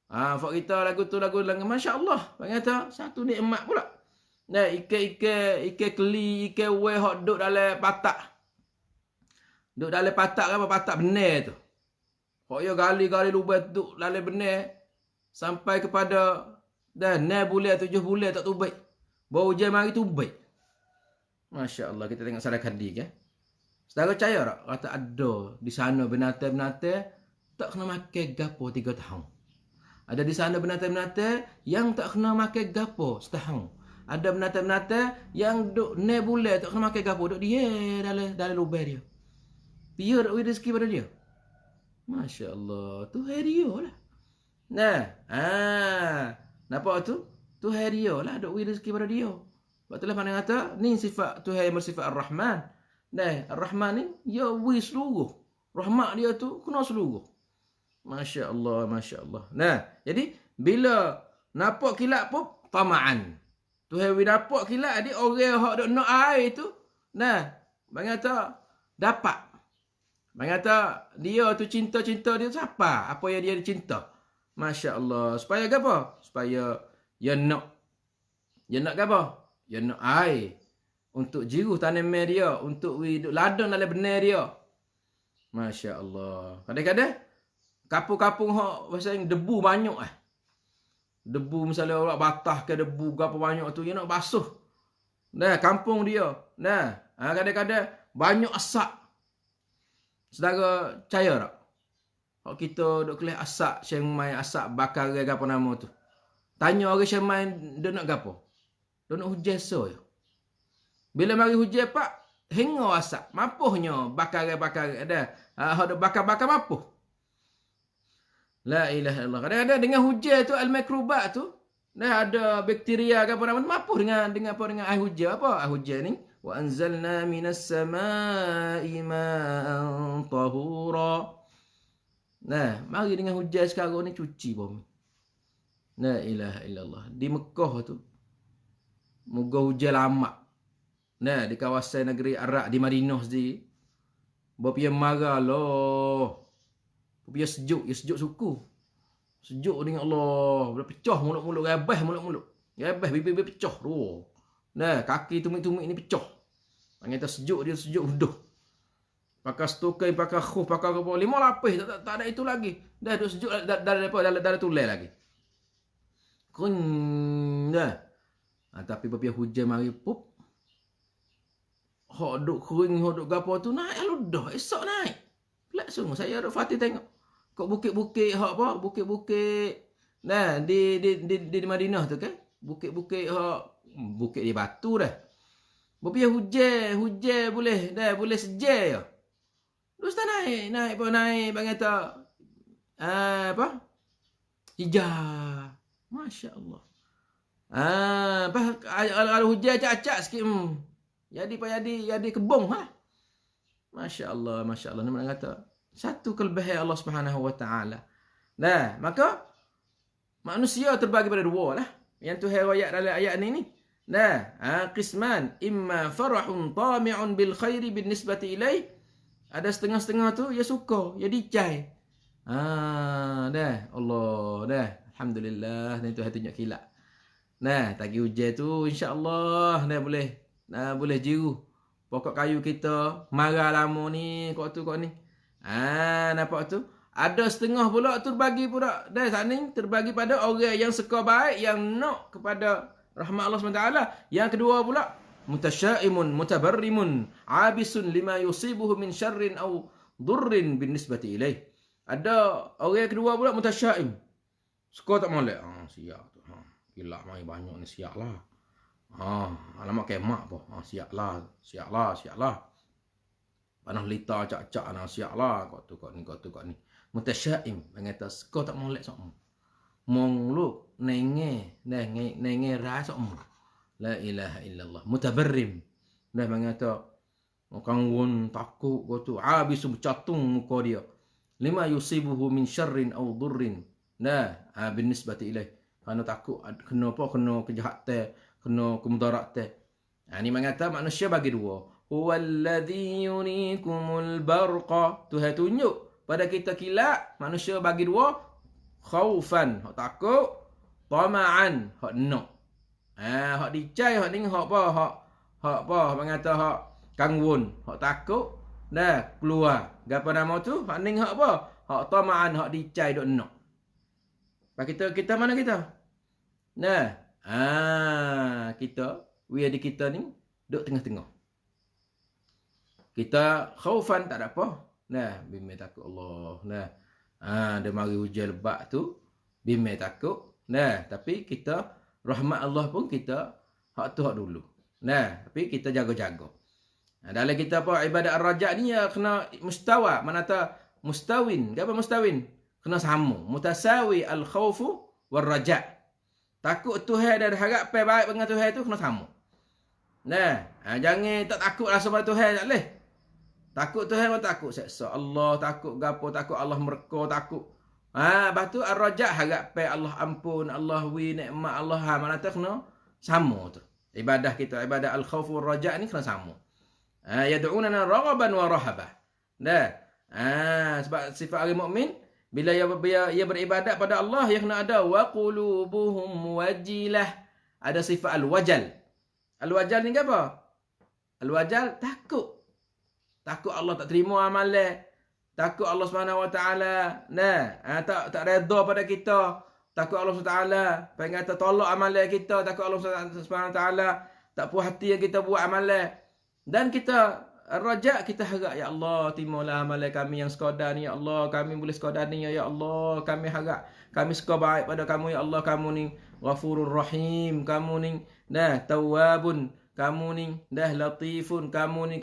Fak kita lagu tu lagu masya-Allah. Bang kata satu nikmat pula. Ikan keli, ikan weh hok duduk dalam patak. Duduk dalam patak apa? Patak benar tu. Hok ya gali lubang duduk dalam benar sampai kepada dah 6 bulan 7 bulan tak tubai. Baru hujan mari tubai. Masya-Allah kita tengok Salah Kadi kan. Saudara percaya tak? Kata ada di sana binatang-binatang tak kena makan gapo 3 tahun. Ada di sana binatang-binatang yang tak kena makan gapo setahun. Ada binatang-binatang yang duk 6 bulan tak kena makan gapo, duk dia dalam lubang dia. Dia dak beri rezeki pada dia. Masya-Allah, tu hari dia lah. Nampak tu? Tu hari dia lah duk beri rezeki pada dia. Sebab itulah pandang kata ni sifat Tuhan yang bersifat Ar-Rahman. Ar-Rahman ni ya beri seluruh. Rahmat dia tu kena seluruh. Masya-Allah, masya-Allah. Jadi bila nampak kilat pun tamaan. Tuhan we dapat kilat dia orang hak dok nak air tu. Bang kata dapat. Bang kata dia tu cinta-cinta dia siapa? Apa yang dia cinta? Masya-Allah. Supaya apa? Supaya dia nak apa? Dia nak air untuk jiruh tanaman dia, untuk we duk ladang dalam benar dia. Masya-Allah. Kadang-kadang kapung-kapung hak pasal debu banyak Debu misalnya orang batah ke debu ke apa banyak tu dia nak basuh. Kampung dia. Kadang-kadang banyak asap. Saudara percaya tak? Kalau kita duk kelih asap, Syekh main asap bakar ke apa nama tu. Tanya orang Syekh main dia nak gapo? Dia nak hujan so je. Bila mari hujan pak, hingga asap. Mampuhnya bakar ada. Hak bakar mampuh. La ilaha illallah. Kadang-kadang dengan hujan tu al-mikrobat tu ada bakteria ke apa nama mampu dengan apa dengan air hujan apa? Air hujan ni wa anzalna minas samaa'i ma'an tahura. Mari dengan hujan sekarang ni cuci bumi. La ilaha illallah. Di Mekah tu moga hujan lama. Di kawasan negeri Arab di Madinah sendiri. Bapia marah loh. Biar sejuk suku. Sejuk dengan Allah. Bila pecah mulut-mulut. Gabah mulut-mulut. Gabah bibir-bibir pecah. Kaki tumit-tumit ni pecah. Panggil sejuk dia sejuk udah. Pakai stokai, pakai khuf, pakai apa. 5 lapis. Tak ada itu lagi. Dah duduk sejuk dalam tulai lagi. Tapi bila hujan mari pup. Hak duk kering, hak duk gapo tu naik ludah. Esok naik. Pelak sungguh. Saya duk Fatih tengok. Kok bukit-bukit hak apa? Bukit-bukit di Madinah tu kan? Bukit-bukit hak bukit di batu dah. Berbiar hujan boleh sejak ya. Terus tak naik bang kata apa? Hijau. Masya-Allah. Kalau hujan acak-acak sikit jadi kebong Masya-Allah. Ni mana kata satu kelebihan Allah Subhanahu wa taala. Maka manusia terbagi pada dua lah. Yang tu ayat dalam ayat ni. Qisman imma farahun tami'un bil khairi bin nisbati ilaih. Ada setengah-setengah tu dia suka, dia dicai. Dah. Allah dah. Alhamdulillah. Ni Tuhan tunjuk kilat. Nah, tagi hujan tu insya-Allah dah boleh. Boleh jiru. Pokok kayu kita marah lama ni kok tu kok ni. Nampak tu? Ada setengah pula tu terbagi pula. Dah saning terbagi pada orang yang suka baik, yang nak kepada rahmat Allah SWT. Yang kedua pula, mutasyaimun, mutabarrimun, abisun lima yusibuhu min syarrin aw durrin bin nisbati ilaih. Ada orang yang kedua pula mutasyaim. Suka tak molek. Siap tu. Gila mai banyak ni siap lah. Alamak kemak apa. Siap lah. Panah lita cak-cak nah siap lah. Kok tu kok ni. Mutasyaim. Mengata suka tak molek sokmu. Mong lu nenge ra sokmu. La ilaha illallah. Mutabarrim. Dah mengata kanggun takut kau tu. Habis bercatung muka dia. Lima yusibuhu min syarrin aw durrin. Bin nisbati ilaih. Kerana takut kena apa? Kena kejahatan, kena kemudaratan. Ni mengata manusia bagi dua. Huwallazi yurikumul barqa. Tuhan tunjuk pada kita kilat, manusia bagi dua. Khaufan, hak takut. Tama'an, hak nak. Hak dicai, hak ni hak apa? Hak apa? Mengata hak kangwun, hak takut. Keluar. Apa nama tu? Hak ni hak apa? Hak tama'an, hak dicai dok nak. Kita mana kita? Kita, di kita ni duduk tengah-tengah. Kita khaufan tak ada apa. Bimbing takut Allah. Dia mari hujan lebat tu, bimbing takut. Tapi kita rahmat Allah pun kita hak tu hak dulu. Tapi kita jaga-jaga. Dalam kita apa ibadat ar-raja ni ya kena mustawa. Mana tak mustawin? Apa mustawin? Kena sama. Mutasawi al-khawfu wal-raja. Takut Tuhan dan harap baik dengan Tuhan tu kena sama. Jangan tak takut rasa pada Tuhan tak boleh. Takut Tuhan pun takut seksa Allah, takut gapo, takut Allah merka, takut. Lepas tu ar-raja harap Allah ampun, Allah nikmat Allah. Mana tak kena sama tu. Ibadah kita, ibadah al-khawfu wal-raja ni kena sama. Yad'unana raghaban wa rahabah. Sebab sifat orang mukmin bila ia beribadat pada Allah, ia kena ada wa qulubuhum wajilah. Ada sifat al-wajal. Al-wajal ni apa? Al-wajal takut. Takut Allah tak terima amalan. Takut Allah Subhanahu Wa Taala. Tak redha pada kita. Takut Allah Subhanahu Wa Taala pengen tolak amalan kita. Takut Allah Subhanahu Wa Taala tak puas hati yang kita buat amalan. Dan kita Raja kita harap, ya Allah, timalah amalan kami yang sekadar ni, ya Allah, kami boleh sekadar ni, ya Allah, kami harap, kami suka baik pada kamu, ya Allah, kamu ni Ghafurur Rahim, kamu ni Tawwabun, kamu ni Latifun, kamu ni.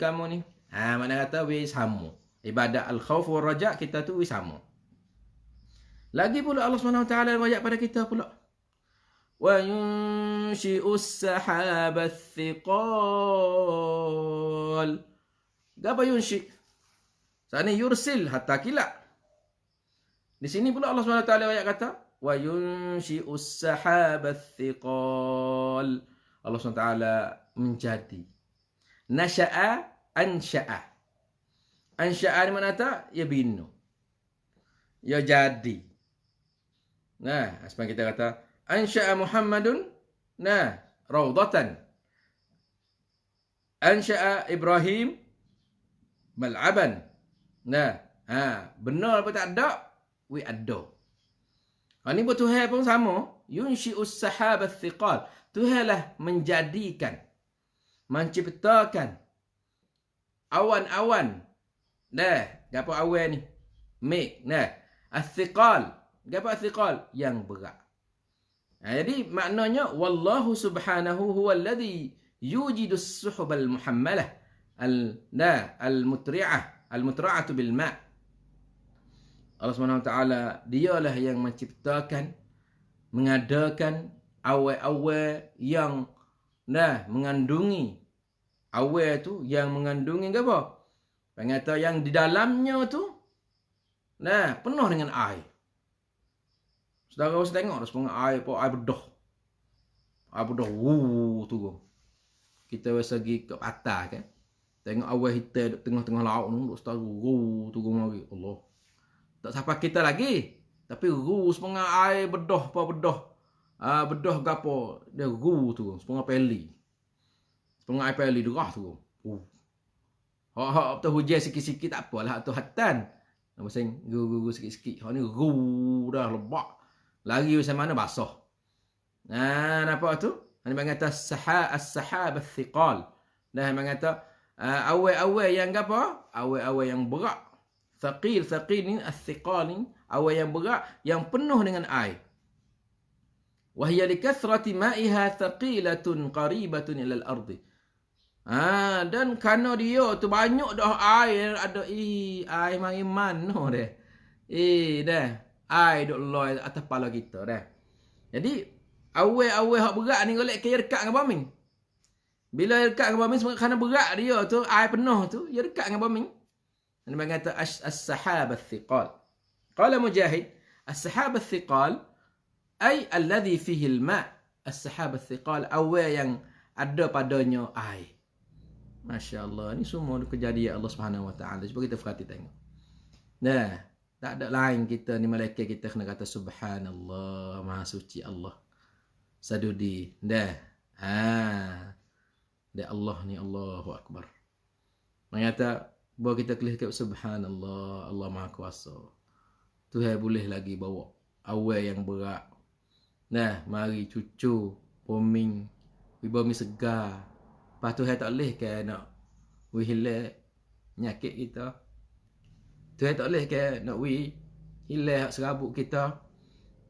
Mana kata wis sama. Ibadat al-khauf wal raja kita tu wis sama. Lagi pula Allah Subhanahu Wa Taala wajak pada kita pula. Wa yunshi'us sahabath thiqal. Gapa yunshi? Sana yursil hatta kilat. Di sini pula Allah SWT ayat kata wa yunshi'us sahabath thiqal. Allah SWT menjadi. Nasya'a ansya'a. Ansya'a ni mana tak? Ya bina. Ya jadi. Sekarang kita kata ansya'a Muhammadun raudatan. Ansya'a Ibrahim mal'aban. Benar apa tak ada? We ada. Ini pun Tuhan pun sama. Yunshi'us sahabath thiqal. Tuhanlah menjadikan, menciptakan awan-awan. Apa awan ni? Make. As-thiqal. Apa as-thiqal? Yang berat. Jadi maknanya wallahu subhanahu huwallazi yujidus suhbal muhammalah. Al-mutra'atu bil ma'. Allah Subhanahu Wa Taala dialah yang menciptakan, mengadakan awal-awal yang mengandungi. Awal tu yang mengandungi apa? Pengata yang di dalamnya tu penuh dengan air. Saudara harus tengok sepengah air bedah. Air bedah turun. Kita pergi ke atas kan. Tengok awan hitam tengah-tengah laut tu, duk turun mari. Allah. Tak sampai kita lagi. Tapi ru sepengah air bedah apa bedah. Bedah gapo dia ru tu sepengah peli. Sepengah air peli derah tu. Hak tu hujan sikit-sikit tak apalah tu hatan. Masing ru sikit-sikit. Hak ni ru dah lebak. Lari macam mana basah. Nampak tu? Ini mengata as-sahab as-thiqal. Dah mengata awal-awal yang apa? Awal-awal yang berat. Thaqil ni as-thiqal ni awal yang berat yang penuh dengan air. Wa hiya likathrati ma'iha thaqilatun qaribatun ila al-ardi. Dan kerana dia tu banyak dah air ada air mari mana dah. Dah air duk loi atas kepala kita dah. Jadi awal-awal hak berat ni golek ke dekat dengan bumi. Bila dekat dengan bumi kerana berat dia tu air penuh tu dia dekat dengan bumi. Ini mengata as-sahab as-thiqal. Qala Mujahid, as-sahab as-thiqal ay alladhi fihi al-ma'. As-sahab as-thiqal awal yang ada padanya air. Masya-Allah, ni semua kejadian Allah Subhanahu Wa Taala. Cuba kita perhati tengok. Nah, tak ada lain kita ni malaikat kita kena kata subhanallah, maha suci Allah. Sadudi. Dah. Dia Allah ni Allahu Akbar. Mengata bahawa kita kelihkan subhanallah, Allah maha kuasa. Tuhan boleh lagi bawa awal yang berat. Nah, mari cucu, poming, bumi segar. Lepas tu Tuhan tak boleh ke nak hilang nyakit kita. Tuhan tak boleh ke nak hilang serabut kita.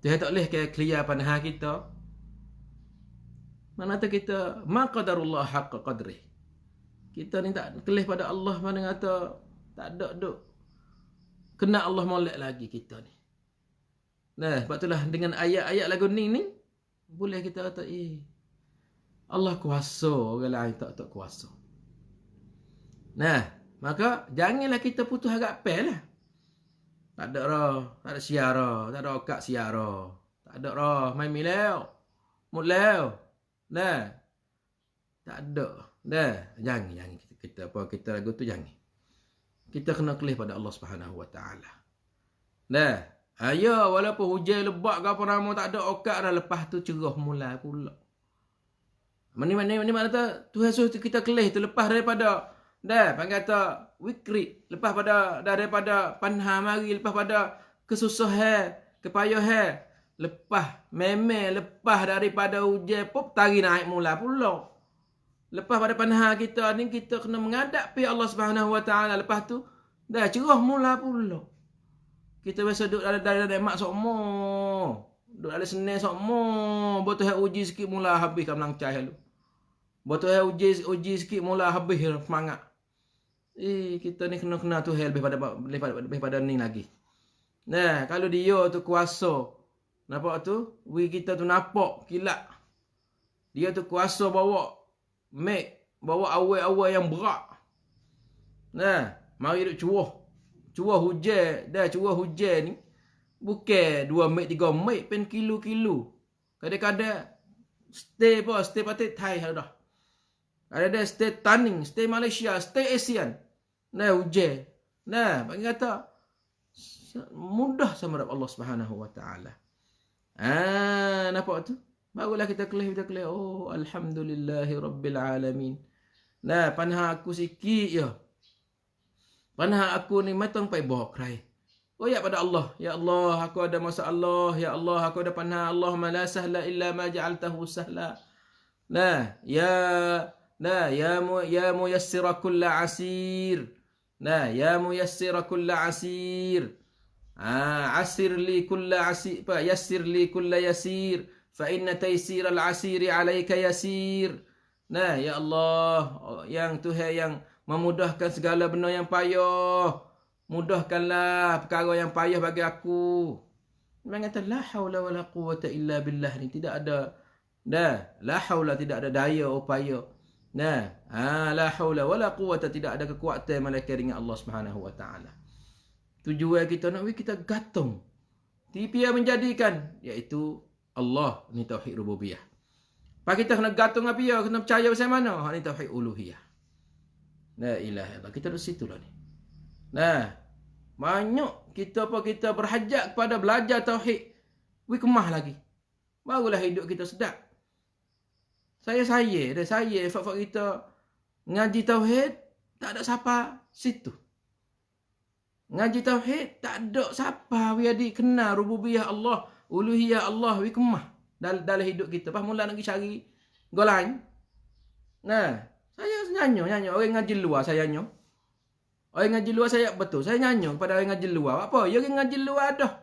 Tuhan tak boleh ke clear panah kita. Mana kata kita ma qadarullah haqqa qadri. Kita ni tak kelih pada Allah, mana kata tak ada duk kena Allah molek lagi kita ni. Nah, sebab itulah dengan ayat-ayat lagu ni boleh kita kata Allah kuasa, orang lain tak kuasa. Nah, maka janganlah kita putus harap lah. Tak ada rah, tak ada siara, tak ada okak siara. Tak ada rah, main milau. Mulau. Nah. Tak ada. Dah, jangan kita lagu tu jangan. Kita kena kelih pada Allah Subhanahu Wa Taala. Dah, ayo walaupun hujan lebat ke apa nama tak ada okak dah, lepas tu cerah mulai pula. Mana kata Tuhan suruh kita kelih tu lepas daripada dah panggil kata wikri, lepas pada daripada panha mari, lepas pada kesusahan, kepayahan, lepas lepas daripada hujan pop tari naik mula pula. Lepas pada panah kita ni kita kena menghadap pi Allah Subhanahu Wa Taala, lepas tu dah cerah mula pula. Kita biasa duduk dalam mak sokmo. Duduk dalam senang sokmo, buat Tuhan uji sikit mula habis kan langcai lalu. Buat Tuhan uji sikit mula habis semangat. Kita ni kena Tuhan lebih pada ni lagi. Nah, kalau dia tu kuasa, nampak tu, kita tu nampak kilat. Dia tu kuasa bawa awal-awal yang berat. Nah, mari duk curah hujan. Dah curah hujan ni bukan 2 mek 3 mek pen kilo-kilo. Kadang-kadang stay patik Thai dah. Ada stay Taning, stay Malaysia, stay ASEAN. Nah, hujan. Nah, bagi kata mudah sama Allah Subhanahu Wa Taala. Nampak tu? Barulah kita kelih. Oh, alhamdulillahi rabbil alamin. Nah, panah aku sikit je. Panah aku ni matang pai bawa cry. Oh ya pada Allah. Ya Allah, aku ada masalah. Ya Allah, aku ada panah. Allahumma la sahla illa ma ja'altahu sahla. Ya muyassira kulla asir. Ya muyassira kulla asir. Asir li kulla asir. Yassir li kulla yasir. Fa inna taysir al-asiri alayka yasir. Ya Allah, yang Tuhan yang memudahkan segala benda yang payah. Mudahkanlah perkara yang payah bagi aku. Memang kata la haula wala quwwata illa billah ni tidak ada. La haula tidak ada daya upaya. La haula wala quwwata tidak ada kekuatan malaikat dengan Allah Subhanahu Wa Taala. Tujuan kita nak kita gantung. Tipi yang menjadikan iaitu Allah ni tauhid rububiyah. Pak kita kena gantung apa ya? Kena percaya macam mana? Ni tauhid uluhiyah. La ilaha illallah. Kita di situ lah ni. Banyak kita berhajat kepada belajar tauhid. Kemah lagi. Barulah hidup kita sedap. Saya efort kita ngaji tauhid, tak ada siapa situ. Ngaji tauhid, tak ada siapa adik kenal rububiyah Allah, uluhiyah Allah, kemah dalam hidup kita. Pas mula nak cari golan. Nah, saya nyanyi orang ngaji luar saya nyanyi. Orang ngaji luar saya betul. Saya nyanyi kepada orang ngaji luar. Apa? Ya orang ngaji luar dah.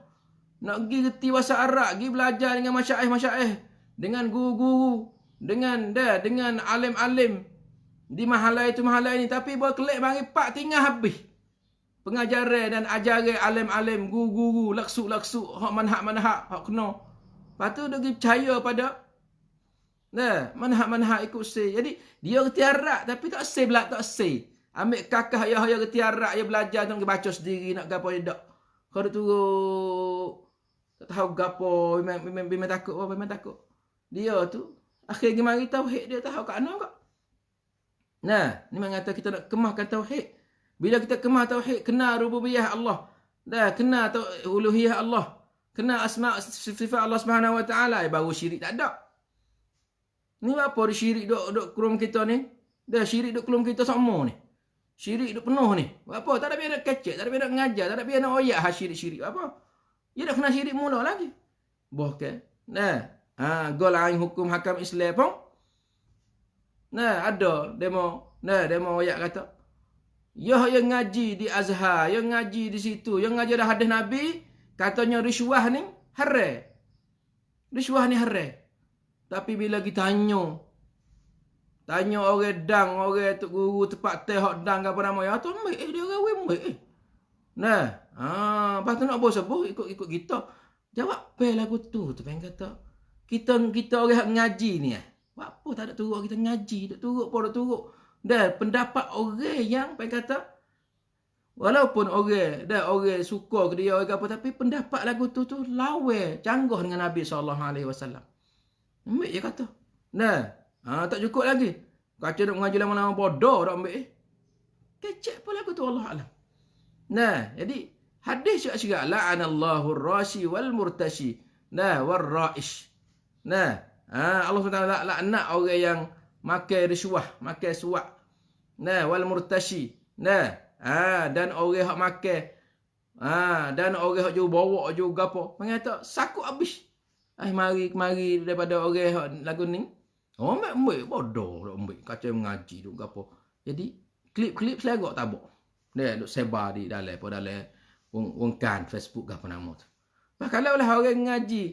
Nak pergi reti bahasa Arab, pergi belajar dengan masyaikh, dengan guru-guru, dengan alim-alim di mahalai ni, tapi bawa kelek mari pak tinggal habis. Pengajaran dan ajaran alim-alim, guru-guru, laksu-laksu, hak manhaj, hak kena. Lepas tu dia percaya pada manhaj ikut say. Jadi dia reti Arab tapi tak say belak, tak say. Ambil kakak ya reti Arab, ya belajar nak baca sendiri, nak gapo dia dak. Kau dah turut tak tahu gapo, memang takut. Dia tu akhir mari tauhid dia tahu kat mana kak. Nah, ni mengata kita nak kemahkan tauhid. Bila kita kemah tauhid, kenal rububiyah Allah, kenal uluhiyah Allah, kenal asma sifat Allah Subhanahu wa taala, baru syirik tak ada. Ni apa syirik duk kerum kita ni? Syirik duk kerum kita semua ni. Syirik duk penuh ni. Apa? Tak ada biar nak kecek, tak ada biar nak ngajar, tak ada biar nak oyak syirik apa? Dia dah kena syirik mula lagi. Bahkan, gol ain hukum hakam Islam pun. Ada demo oyak kata. Yang ngaji di Azhar, yang ngaji di situ, yang ngaji dah hadis Nabi, katanya riswah ni haram. Riswah ni haram. Tapi bila kita tanya orang dang, orang tu guru tempat teh hok dang apa nama ya tu ambil dia orang ambil. Lepas tu nak boh ikut kita. Jawab pe lagu tu pengen kata. Kita orang ngaji ni apa tak ada turut kita ngaji, tak turut pun turut. Dan pendapat orang yang pengen kata walaupun orang suka ke dia orang apa, tapi pendapat lagu tu lawa canggah dengan Nabi SAW. Ambil je kata. Tak cukup lagi. Kaca nak mengaji lama-lama bodoh dah ambil. Kecek pun lagu tu Allah Alam. Jadi hadis syak-syak la'anallahu ar-rashi wal murtashi wal ra'ish. Allah SWT laknat orang yang makan riswah, makan suap. Wal murtashi. Dan orang hak makan dan orang hak jauh bawa jauh gapo. Mengata sakut habis. Mari daripada orang hak lagu ni. Ambil bodoh dak ambil kaca mengaji duk gapo. Jadi klip-klip selagak tabuk. Duk sebar di dalam wongkan Facebook apa nama tu. Kalau lah orang ngaji,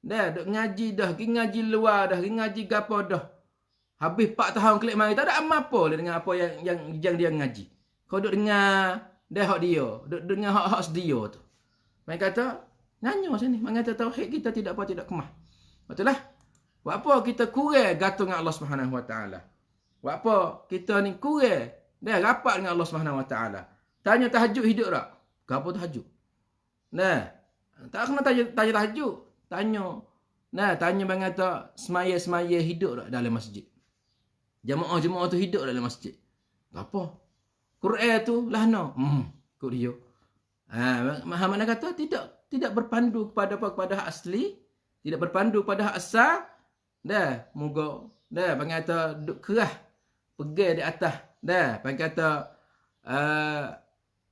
duk ngaji dah, pergi ngaji luar dah, pergi ngaji gapo dah. Habis 4 tahun klip mari tak ada amal apa dengan apa yang dia ngaji. Kau duk dengar hak dia, duk dengar hak dia tu. Mereka kata, nyanyi sini, mengata tauhid kita tidak kemah. Betul lah. Buat apa kita kurang gantung dengan Allah Subhanahu Wa Taala? Buat apa kita ni kurang rapat dengan Allah Subhanahu Wa Taala? Tanya tahajud hidup tak? Gapo tahajud? Tak kena tanya tahajud. Tanya mengata semaya hidup tak dalam masjid? Jemaah tu hidup dalam masjid. Gapo? Quran tu lahna. Kut dia. Mana kata tidak berpandu kepada asli, tidak berpandu pada hak asal. Moga panggil kata duk kerah pergi di atas. Panggil kata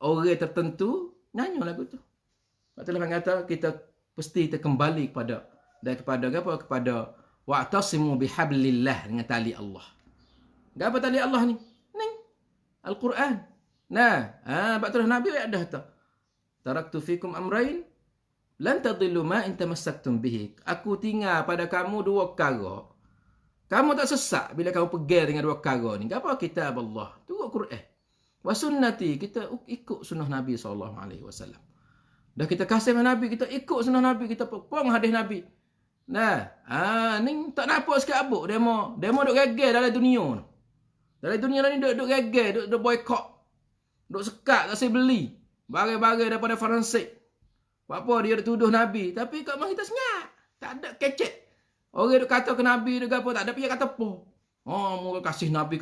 orang tertentu nyanyi lagu tu. Patutlah panggil kata kita pasti terkembali kepada wa'tasimu bihablillah, dengan tali Allah. Apa tali Allah ni? Al-Quran. Patutlah Nabi ada kata, taraktu fikum amrain lan tadillu ma in tamassaktum bihi. Aku tinggal pada kamu 2 perkara. Kamu tak sesat bila kamu pegang dengan 2 perkara ni. Apa? Kitab Allah, turut Quran. Wa sunnati, kita ikut sunnah Nabi SAW. Dah kita kasih dengan Nabi, kita ikut sunnah Nabi, kita pong hadis Nabi. Ni tak nampak sikit abuk demo duk gagal dalam dunia. Dalam dunia ni duk gagal, duk boykot. Duk sekat, tak saya beli. Barang-barang daripada Faransik. Apa dia tuduh Nabi, tapi kat kita senyap. Tak ada kecek. Orang duk kata ke Nabi duk apa, tak ada pihak kata apa. Moga kasih Nabi.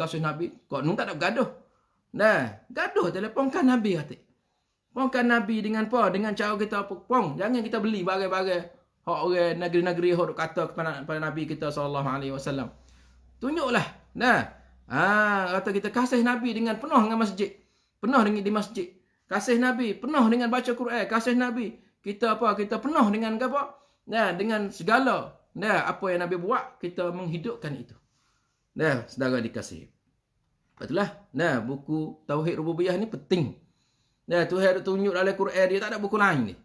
Kau nun tak ada gaduh. Gaduh telefonkan Nabi kata. Pongkan Nabi dengan apa? Dengan cara kita pong. Jangan kita beli barang-barang hak orang negeri-negeri hak kata kepada Nabi kita SAW. Tunjuklah. Nah. Kata kita kasih Nabi dengan penuh dengan masjid. Penuh dengan di masjid. Kasih Nabi penuh dengan baca Quran. Kasih Nabi kita apa? Kita penuh dengan apa? Nah, dengan segala apa yang Nabi buat, kita menghidupkan itu. Nah, saudara dikasih. Itulah. Nah, buku Tauhid Rububiyah ni penting. Nah, Tuhan tunjuk dalam Quran, dia tak ada buku lain ni.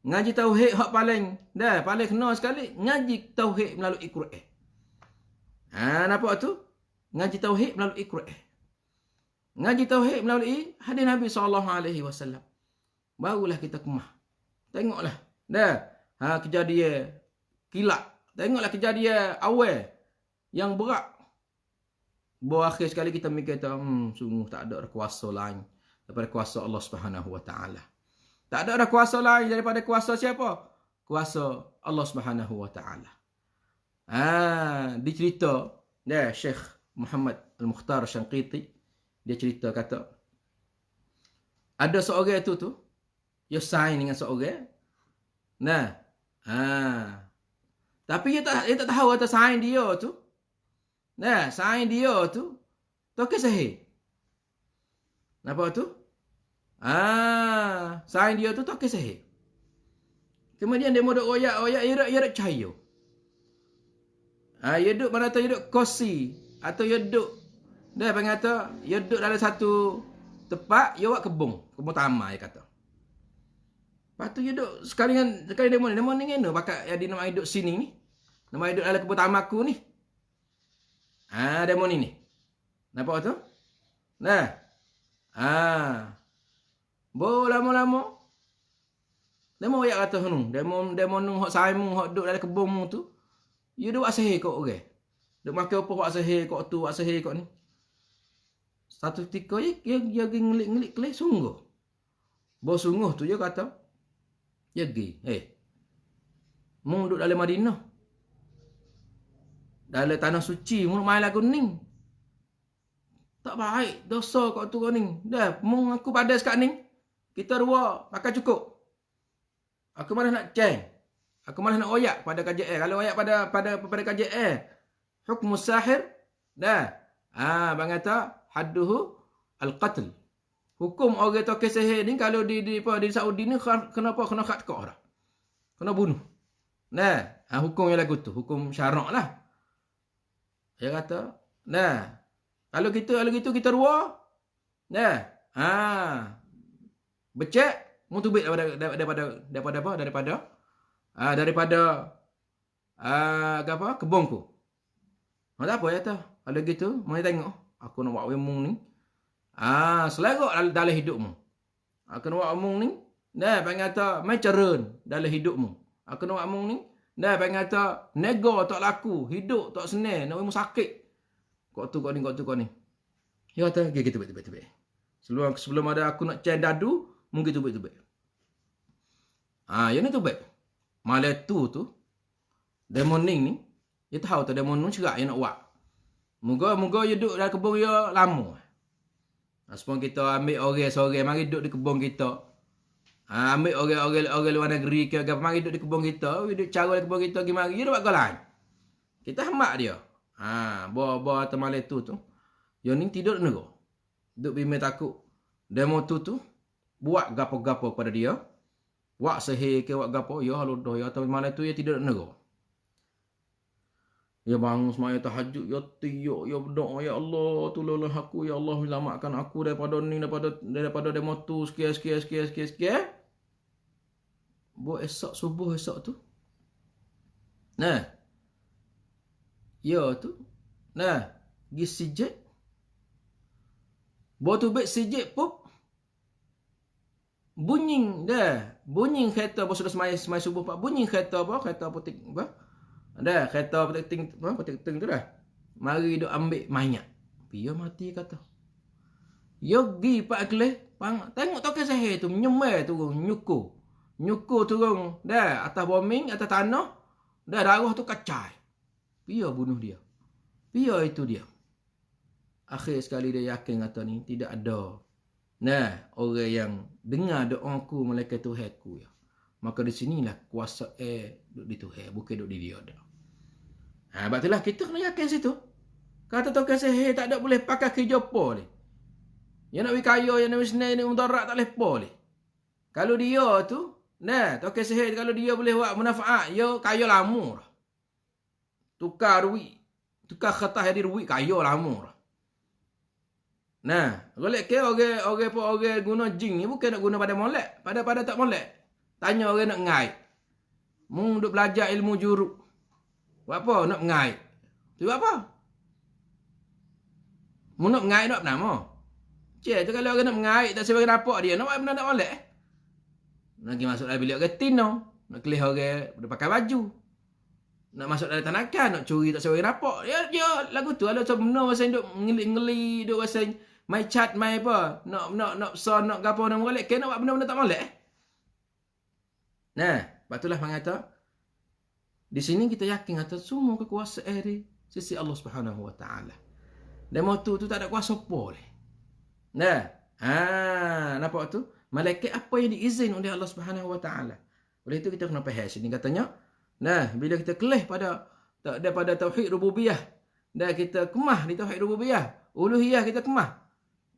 Ngaji tauhid hak paling kena sekali, ngaji tauhid melalui Quran. Nampak tu? Ngaji tauhid melalui Quran. Ngaji tauhid melalui hadis Nabi SAW. Barulah kita kemah. Tengoklah. Kejadian kilat. Tengoklah kejadian awal yang berat. Bahawa akhir sekali kita mikir sungguh tak ada kuasa lain daripada kuasa Allah Subhanahu Wa Taala. Tak ada kuasa lain daripada kuasa siapa? Kuasa Allah Subhanahu Wa Taala. Dicerita Syekh Muhammad Al-Mukhtar Syanqiti, dia cerita kata ada seorang tu dia sign dengan seorang. Tapi dia tak tahu kata sign dia tu. Sign dia tu tokek sahih. Nampak tu? Sign dia tu tokek sahih. Kemudian dia mau duk royak, ia duk cahaya. Ia duk mana tu, ia duk kursi atau ia duk ia duk dalam satu tempat, ia buat kebun taman, dia kata. Lepas tu ia duk sekali demo ni ngena pakai dia nama hidup sini ni. Nama hidup dalam kebun taman aku ni. Demo ni. Nampak tu? Lama-lama. Demo royak kata demo nu hak Simon hak duk dalam kebun tu. Ia duk buat sihir kat orang. Duk makan apa buat sihir kat tu, buat sihir kat ni. Satu ketika dia ngelik-ngelik kelih sungguh. Bos sungguh tu dia kata, dia pergi. Mung duduk dalam Madinah. Dalam tanah suci, mung main lagu ni. Tak baik, dosa kat tu kau ni. Mung aku padas kat ni. Kita dua, pakai cukup. Aku malah nak ceng. Aku malah nak oyak pada KJL. Kalau oyak pada KJL, hukmus sahir, bang kata, hadduhu al-qatl. Hukum orang tokek sihir ni kalau di Saudi ni kena khat kau dah. Kena bunuh. Hukum yang lagu tu, hukum syarak lah. Dia kata, kalau gitu kita dua, becek, mu tubik daripada kebunku. Tak apa ya tu. Kalau gitu, mari tengok. Aku nak buat wemung ni. Selerok dalam hidupmu. Aku nak buat wemung ni. Pengen kata, mai cerun dalam hidupmu. Aku nak buat wemung ni. Pengen kata, nego tak laku. Hidup tak senang. Nak wemung sakit. Kau tu. Dia kata, gitu tubik. Sebelum ada aku nak cek dadu, mungkin tubik. Yang ni tubik. Malah tu, demoning ni, dia tahu tu demon ni cerak yang nak buat. Moga dia duduk dalam kebun dia lama. Sebab kita ambil orang seorang, mari duduk di kebun kita. Ambil orang luar negeri ke, mari duduk di kebun kita, duduk cara di kebun kita, gimana, dia buat galan. Kita hambak dia. Bawa atau malah tu. Yang ni tidur negara. Duduk bimbing takut. Demo tu, buat gapo-gapo pada dia. Buat sihir ke, buat gapo, ya haludah, ya atau malah tu, ya tidur negara. Ya bangun semaya tahajud, ya tiuk, ya berdoa, ya Allah, tolonglah aku, ya Allah, selamatkan aku daripada ni, daripada demo tu, sekian. Buat subuh esok tu. Ya tu. Pergi sijid. Buat tu baik sijid pun. Bunyi kereta, sudah semaya subuh, bunyi kereta putih, kereta peting tu dah. Mari duk ambil mayat. Dia mati kata. Yogi pak kelih, tengok tokek sahih tu menyemai turun nyukur turun atas bombing, atas tanah. Darah tu kacai. Dia bunuh dia. Dia itu dia. Akhir sekali dia yakin kata ni tidak ada Nah, orang yang dengar doaku malaikat Tuhanku ya. Maka di sinilah kuasa duduk di Tuhan, bukan duduk di dia dah. Sebab itulah kita kena yakin situ. Kata token sihir tak ada boleh pakai kerja apa ni. Yang nak kaya, yang nak senang, yang nak mudarat tak boleh apa ni. Kalau dia tu, nah, token sihir kalau dia boleh buat manfaat, dia kaya lama dah. Tukar duit. Tukar kertas jadi duit kaya lama dah. Nah, golek ke orang guna jin ni bukan nak guna pada molek, pada tak molek. Tanya orang nak ngai. Mung duk belajar ilmu juruk. Buat apa nak ngai? Tu buat apa? Mung nak ngai nak nama. Tu kalau orang nak ngai tak sebagai nampak dia, nak buat benda tak molek. Nak pergi masuk dalam bilik orang tino, nak kelih orang dah pakai baju. Nak masuk dalam tanakan, nak curi tak sebagai nampak. Dia lagu tu ada sebenar masa duk ngeli-ngeli, duk masa mai chat mai apa, nak son nak gapo nak molek, ke nak buat benda-benda tak molek. Nah, batulah mengata di sini kita yakin atas semua kekuasaan di sisi Allah Subhanahu wa taala. Dan motu tu tak ada kuasa apa boleh. Nah, nampak tu? Malaikat apa yang diizin oleh Allah Subhanahu wa taala. Oleh itu kita kena faham sini katanya. Nah, bila kita kelih daripada tauhid rububiyah dan kita kemah di tauhid rububiyah, uluhiyah kita kemah.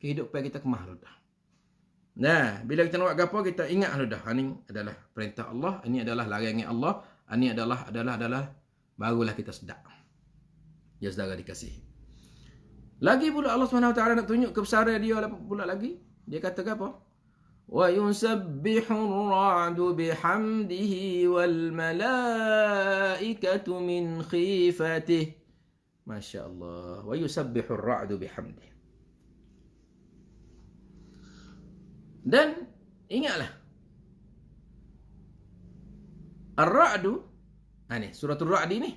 Kehidupan kita kemah dah. Nah, bila kita nak buat apa kita ingat dah. Ini adalah perintah Allah, ini adalah larangan Allah, ini adalah barulah kita sedar. Ya saudara dikasihi. Lagi pula Allah SWT nak tunjuk kebesaran dia pula lagi. Dia kata apa? Wa yusabbihu ar-ra'du bihamdihi wal malaikatu min khifatihi. Masya-Allah. Wa yusabbihu ar-ra'du bihamdihi. Dan ingatlah Ar-Ra'du, ni suratul Ra'd ni.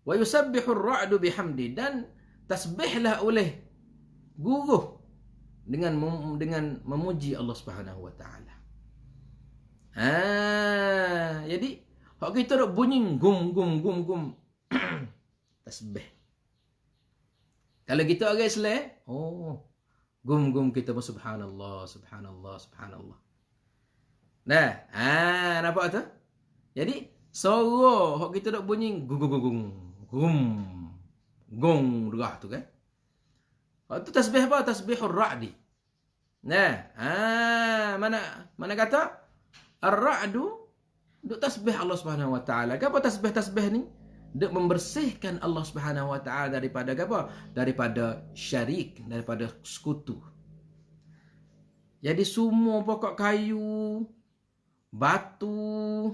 Wa yusabbihu ar-ra'du bihamdi, dan tasbihlah oleh guruh dengan memuji Allah Subhanahu wa taala. Jadi hak kita dok bunyi gum tasbih. Kalau kita orang Islam, gum kita pun subhanallah. Nah, nampak tu? Jadi suara hak kita dok bunyi gum derah tu kan. Hak tu tasbih apa? Tasbihur ra'di. Nah, mana kata ar-ra'du duk tasbih Allah Subhanahu wa taala. Apa tasbih ni? Duk membersihkan Allah Subhanahu wa taala daripada apa? Daripada syarik, daripada sekutu. Jadi semua pokok kayu, batu,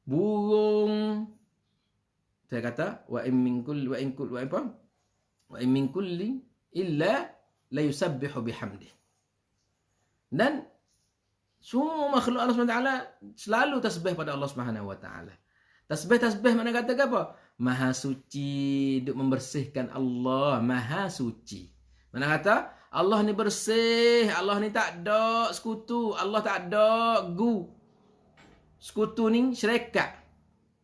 burung, saya kata wa in min kulli illa la yusabbihu bihamdi. Dan semua makhluk Allah Subhanahu wa taala selalu tasbih pada Allah Subhanahu wa taala. Tasbih mana kata apa? Maha suci, duk membersihkan Allah, maha suci. Mana kata Allah ni bersih, Allah ni tak ada sekutu, Allah tak ada gu. Sekutu ni syarikat.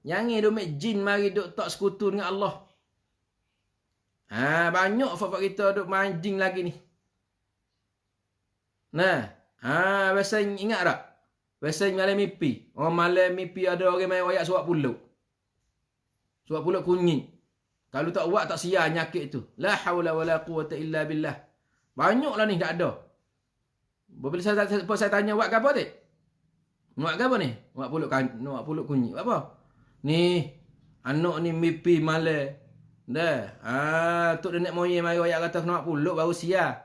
Yang duk mek jin mari duk tak sekutu dengan Allah. Banyak fak kita duk main jin lagi ni. Nah, biasa ingat tak? Biasa malam mimpi. Malam mimpi ada orang main wayak suap pulut. Suap pulut kunyit. Kalau tak buat tak sia nyakit tu. La haula wala quwata illa billah. Banyaklah ni tak ada. Bila saya tanya buat apa tak? Buat apa ni? Buat pulut kunyit. Buat apa? Ni anak ni mimpi malam. Dah. Tok nenek moyang mari wayak kata nak pulut baru sia.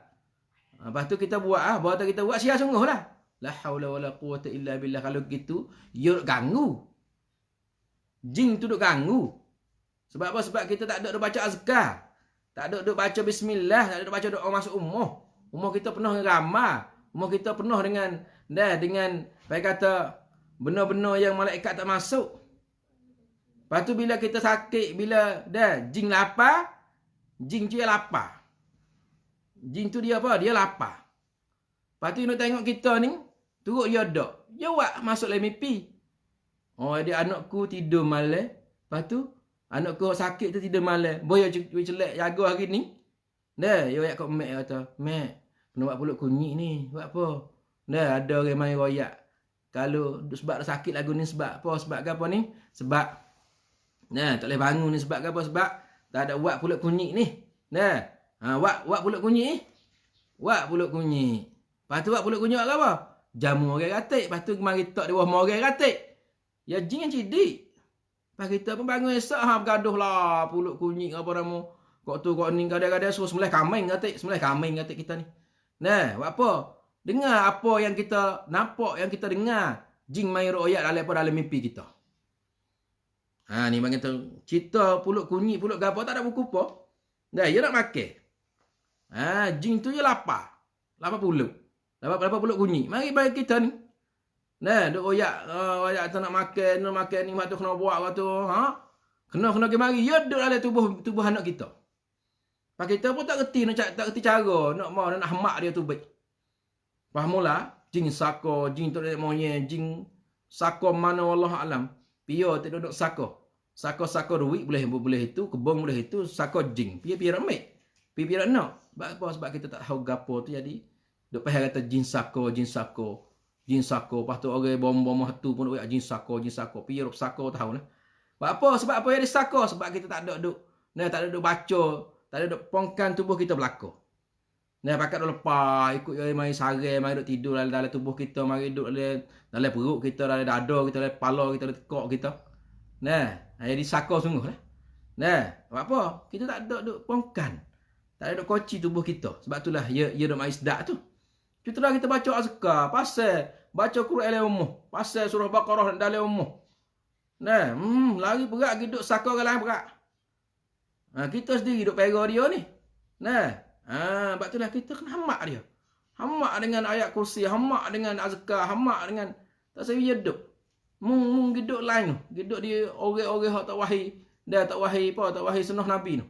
Lepas tu kita buat baru kita buat sia sungguhlah. La haula wala quwata illa billah. Kalau gitu, dia ganggu. Jin tu duk ganggu. Sebab apa? Sebab kita tak ada baca azkar. Tak ada baca bismillah, tak ada baca doa masuk umur. Umur kita penuh dengan ramah. Umur kita penuh dengan baik kata benar-benar yang malaikat tak masuk. Lepas tu bila kita sakit, bila jin lapar, jin tu dia lapar. Jin tu dia apa? Dia lapar. Lepas tu nak tengok kita ni, turut dia ada. Dia buat masuk dalam mimpi. Dia anakku tidur malam. Lepas tu, anakku sakit tu tidur malam. Boy celek jaga hari ni. Dia ayat kat mek kata, "Mek, Kena buat pulut kunyit ni. Buat apa? Nah, ada orang main royak. Kalau sebab sakit lagu ni sebab apa? Sebab apa ni? Sebab tak boleh bangun ni sebab apa? Sebab tak ada buat pulut kunyit ni. Buat pulut kunyit ni. Buat pulut kunyit. Lepas tu buat pulut kunyit buat apa? Jamu orang ratik. Lepas tu mari tak di bawah orang ratik. Ya jin yang cidik. Lepas kita pun bangun esok bergaduh lah pulut kunyit apa nama. Kok tu kok ni kadang-kadang suruh sembelih kambing ratik. Sembelih kambing ratik kita ni. Buat apa? Dengar apa yang kita nampak, yang kita dengar. Jin main royak dalam mimpi kita. Ni bang kata cerita pulut kunyit, pulut gapo tak ada buku apa. Dia nak makan. Jin tu je lapar. Lapar pulut. Lapar pulut kunyit. Mari bagi kita ni. Duk royak tu nak makan ni mak tu kena buat waktu Kena ke mari. Ya duk dalam tubuh anak kita. Pak kita pun tak reti cara nak hamak dia tu baik. Fahmula, jin sako, jin tu monyet, jin sako mana Allah alam. Pia tak duduk sako. Sako duit boleh itu, kebun boleh itu, sako jin. Pia ramai. Pia nak. Sebab apa? Sebab kita tak tahu gapo tu jadi. Duk payah kata jin sako. Lepas tu orang bom hatu pun duk jin sako. Pia rup sako tahu lah. Sebab apa yang disako? Sebab kita tak duduk baca, tak duduk pongkan tubuh kita berlaku. Pakat duk lepas, ikut main sarang, main duk tidur dalam tubuh kita, mari duk dalam perut kita, dalam dada kita, dalam kepala kita, dalam tekak kita. Jadi saka sungguh lah. Sebab apa? Kita tak duk pongkan. Tak duk koci tubuh kita. Sebab itulah ia duk main sedak tu. Itulah kita baca azkar, pasal baca Quran dalam umum, pasal surah Baqarah dalam umum. Lari berat kita duk saka orang lain berat. Kita sendiri duk pera dia ni. Sebab itulah kita kena hamak dia. Hamak dengan ayat kursi, hamak dengan azkar, hamak dengan tak saya duduk. Mung giduk lain tu. Giduk dia orang-orang hak tak wahi. Dia tak wahi apa? Tak wahi sunnah Nabi tu.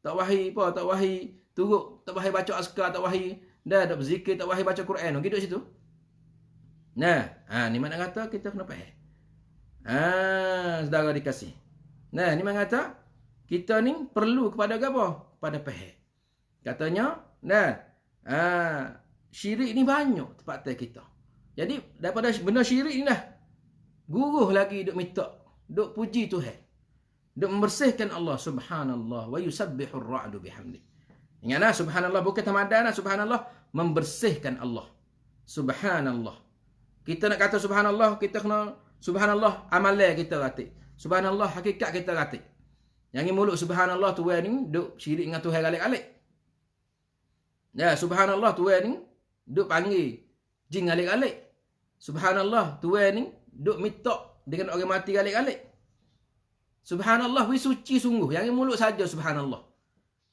Tak wahi apa? Tak wahi turut, tak wahi baca azkar, tak wahi dah tak berzikir, tak wahi baca Quran tu. Giduk situ. Ni mana kata kita kena faham. Saudara dikasih. Ni mana kata kita ni perlu kepada apa? Pada faham. Katanya, syirik ni banyak tempat kita. Jadi, daripada benda syirik ni dah, guruh lagi duk minta, duk puji Tuhan. Duk membersihkan Allah, subhanallah, wa yusabbihur ra'du bihamdi. Ingatlah, subhanallah, bukan tamadan, subhanallah, membersihkan Allah. Subhanallah. Kita nak kata subhanallah, kita kena, subhanallah, amalan kita ratik. Subhanallah, hakikat kita ratik. Yang mulut subhanallah, Tuhan ni, duk syirik dengan Tuhan galik-galik. Subhanallah Tuhan ni duk panggil jin galik-galik. Subhanallah Tuhan ni duk minta dengan orang mati galik-galik. Subhanallah wi suci sungguh. Yang mulut saja subhanallah.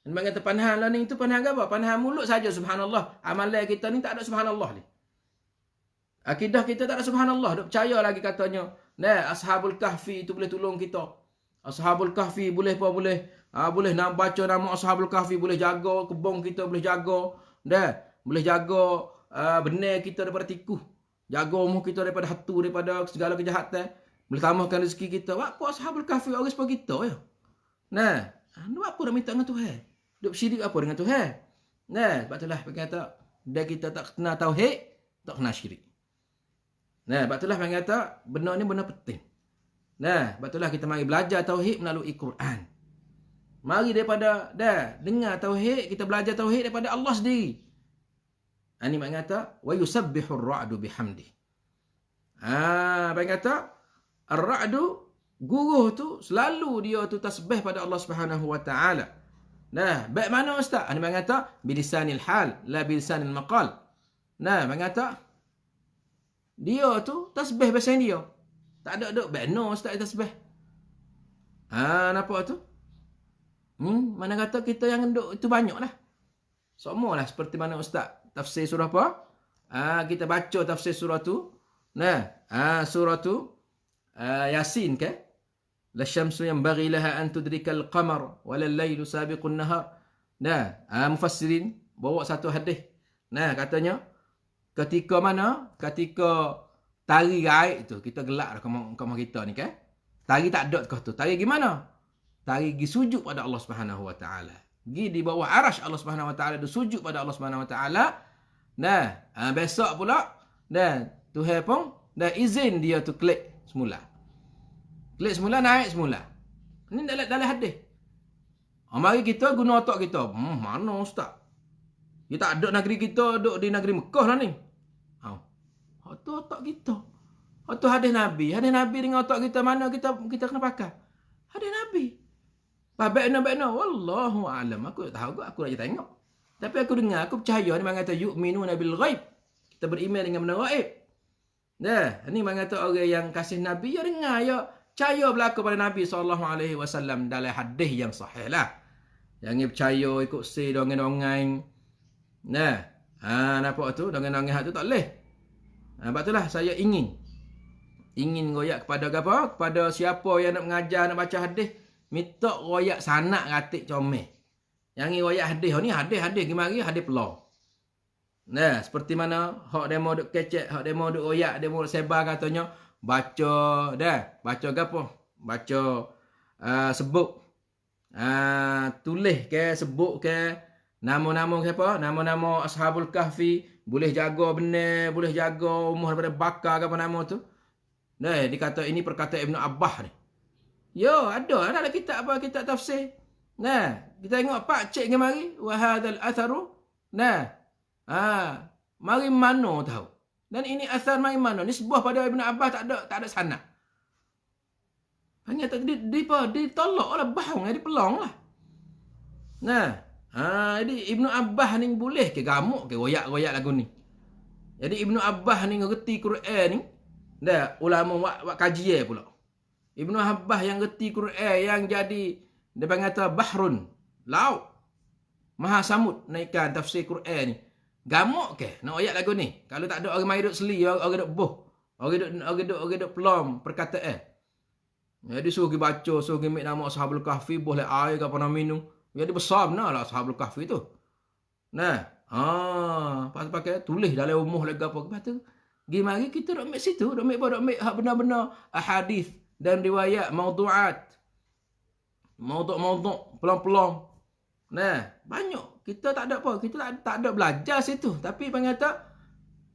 Dan bagi kata panahan lah ni tu panahan apa? Panahan mulut saja subhanallah. Amalan kita ni tak ada subhanallah ni. Akidah kita tak ada subhanallah. Duk percaya lagi katanya. Ashabul Kahfi tu boleh tolong kita. Ashabul Kahfi boleh apa boleh. Boleh nak baca nama Ashabul Kahfi, boleh jaga kebun kita, boleh jaga boleh jaga benar kita daripada tikus, jaga umur kita daripada hatu, daripada segala kejahatan, boleh tambahkan rezeki kita. Apa Ashabul Kahfi orang seperti kita ya. Apa nak minta dengan Tuhan? Duk syirik apa dengan Tuhan? Sebab itulah kata dia kita tak kena tauhid, tak kena syirik. Sebab itulah kata benda ni benda penting. Sebab itulah kita mari belajar tauhid melalui Quran. Mari daripada dengar tauhid, kita belajar tauhid daripada Allah sendiri. Ini mak kata wa yusabbihur ra'du bihamdi. Mak kata ar-ra'du guruh tu selalu dia tu tasbih pada Allah Subhanahu wa taala. Baik mana ustaz? Ini mak kata bilisanil hal la bilisanil maqal. Mak kata dia tu tasbih bahasa dia. Tak ada duk baik no ustaz tasbih. Nampak tu? Mana kata kita yang duk itu banyak lah. Semualah seperti mana ustaz tafsir surah apa? Kita baca tafsir surah tu. Surah tu Yasin ke? La syamsu yanbaghi laha an tudrikal qamar wa lal lailu sabiqun nahar. Mufassirin bawa satu hadis. Katanya ketika mana? Ketika tari gaib tu kita gelak dah kamu kita ni kan? Tari tak ada kau tu. Tari gimana? Tari pergi sujud pada Allah Subhanahu wa taala. Pergi di bawah arasy Allah Subhanahu wa taala, dia sujud pada Allah Subhanahu wa taala. Dah, besok pula dah Tuhan pun dah izin dia tu klik semula. Klik semula, naik semula. Ini dalam hadis. Mari kita guna otak kita. Mana ustaz? Kita ada negeri kita, duduk di negeri Mekah lah ni. Itu otak kita. Itu hadis Nabi. Hadis Nabi dengan otak kita mana kita kena pakai? Hadis Nabi. Baikna. Wallahu a'lam. Aku tak tahu, aku nak tengok. Tapi aku dengar, aku percaya ni mengata yu'minuna bil ghaib. Kita beriman dengan benda ghaib. Dah, ni mengata orang yang kasih Nabi ya dengar ya percaya berlaku pada Nabi SAW dalam hadis yang sahih lah. Jangan percaya ikut si dongeng-dongeng. Nah, nampak tu dongeng-dongeng tu tak boleh. Sebab itulah saya ingin royak kepada apa? Kepada siapa yang nak mengajar, nak baca hadis, minta royak sanak ratik comel. Yang ni royak hadis ni hadis gimari hadis pelau. Nah, seperti mana hak demo duk kecek, hak demo duk royak, demo duk sebar katanya baca gapo? Baca sebut tulis ke sebut ke nama-nama ke apa? Nama-nama Ashabul Kahfi, boleh jaga benar, boleh jaga umur daripada bakar ke apa nama tu. Nah, dikata ini perkataan Ibnu Abbas ni. Yo, ada dalam kitab apa? Kitab tafsir. Nah, kita tengok pak cik ke mari wa hadzal atharu. Nah. Mari mano tahu. Dan ini asar mari mano. Nisbah pada Ibnu Abbas tak ada sanad. Hanya tak ditolak oleh bahang, dipelong lah. Nah, jadi Ibnu Abbas ni boleh ke gamuk ke royak-royak lagu ni. Jadi Ibnu Abbas ni ngerti Quran ni. Dah ulama buat kajian pula. Ibnu Abbas yang ngerti Quran yang jadi dia panggil bahrun, laut. Maha samud naikkan tafsir Quran ni. Gamuk ke nak ayat lagu ni? Kalau tak ada orang mai duk seli, orang duk boh. Orang duk pelom perkataan. Jadi suruh kita baca, suruh kita ambil nama Ashabul Kahfi, boleh air ke apa nak minum. Jadi besar benar lah Ashabul Kahfi tu. Nah, pakai tulis dalam umuh lagi apa. Lepas tu, gimana kita duk ambil situ, duk ambil hak benar-benar hadis dan riwayat maudu'at. Mauduk, pelong-pelong. Nah, banyak. Kita tak ada apa. Kita tak ada belajar situ. Tapi pengata,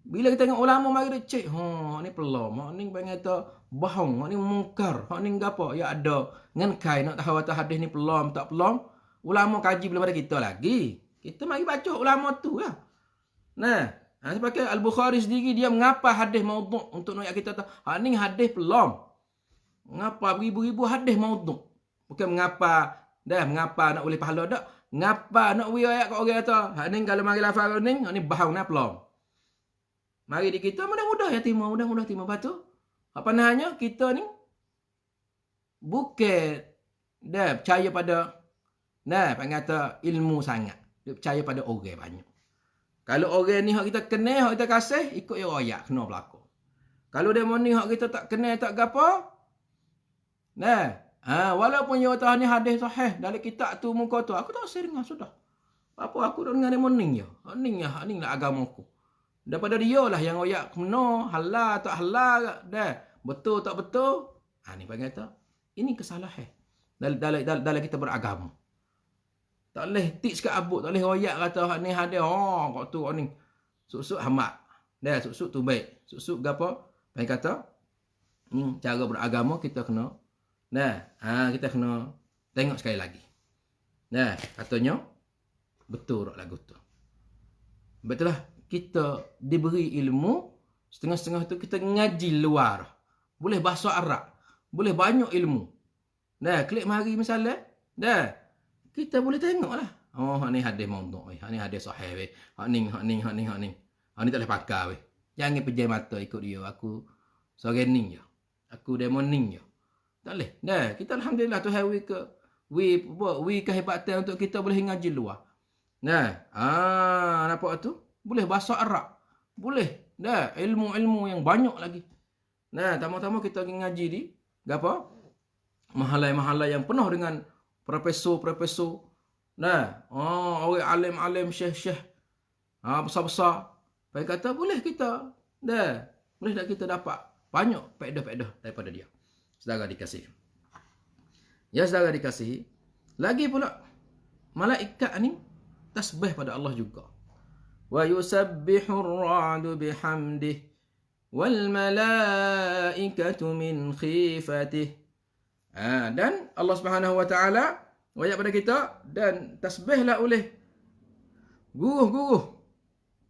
bila kita tengok ulama mari dia cek, ni pelong, ni pengata bohong, ni mungkar, ni apa? Ya ada. Ngan kai nak tahu atas hadis ni pelong, tak pelong. Ulama kaji belum ada kita lagi. Kita mari baca ulama tu lah. Nah, sebagai Al-Bukhari sendiri dia mengapa hadis mauduk untuk nak kita tahu. Ni hadis pelong. Mengapa beribu-ribu hadis mauduk? Bukan mengapa nak boleh pahala tak? Ngapa nak riwayat kat orang kata, ni kalau mari lafaz ni bahang nak pelong. Mari di kita mudah-mudah ya terima, mudah-mudah terima. Lepas tu, apa namanya, kita ni bukan dah percaya pada kata ilmu sangat. Dia percaya pada orang banyak. Kalau orang ni hak kita kenal, hak kita kasih, ikut dia royak, kena berlaku. Kalau demo ni hak kita tak kenal, tak gapo, walaupun dia kata ni hadis sahih dalam kitab tu muka tu, aku tak usah dengar sudah. Apa aku dah dengar dia morning je. Ni lah agama aku. Daripada dia lah yang royak kena, halal tak halal dah. Betul tak betul? Ni panggil kata ini kesalahan dalam kita beragama. Tak boleh tik sekat abuk, tak boleh royak kata ni hadis kau tu ni. Suk-suk hamat. Dah suk-suk tu baik. Suk-suk gapo? Panggil kata cara beragama kita kena kita kena tengok sekali lagi. Katanya betul tak lagu tu. Betul lah, kita diberi ilmu, setengah-setengah tu kita ngaji luar. Boleh bahasa Arab, boleh banyak ilmu. Klik mari misalnya, kita boleh tengok lah. Ni hadis maudhu', ni hadis sahih, hak ni tak boleh pakai weh. Jangan pejam mata ikut dia. Aku seorang ni je. Aku demo ni je. Tak boleh. Kita alhamdulillah Tuhan we kehebatan untuk kita boleh ngaji luar. Nampak tu? Boleh bahasa Arab. Boleh. Ilmu-ilmu yang banyak lagi. Tama-tama kita ngaji di apa? Mahalai-mahalai yang penuh dengan profesor-profesor. Orang alim-alim, syekh-syekh. Besar-besar. Baik kata boleh kita. Boleh tak kita dapat banyak faedah-faedah daripada dia. Saudara dikasihi. Ya saudara dikasihi. Lagi pula malaikat ni tasbih pada Allah juga. wa yusabbihur ra'du bihamdihi wal malaikatu min khifatihi. Dan Allah Subhanahu wa taala ayat pada kita, dan tasbihlah oleh guruh-guruh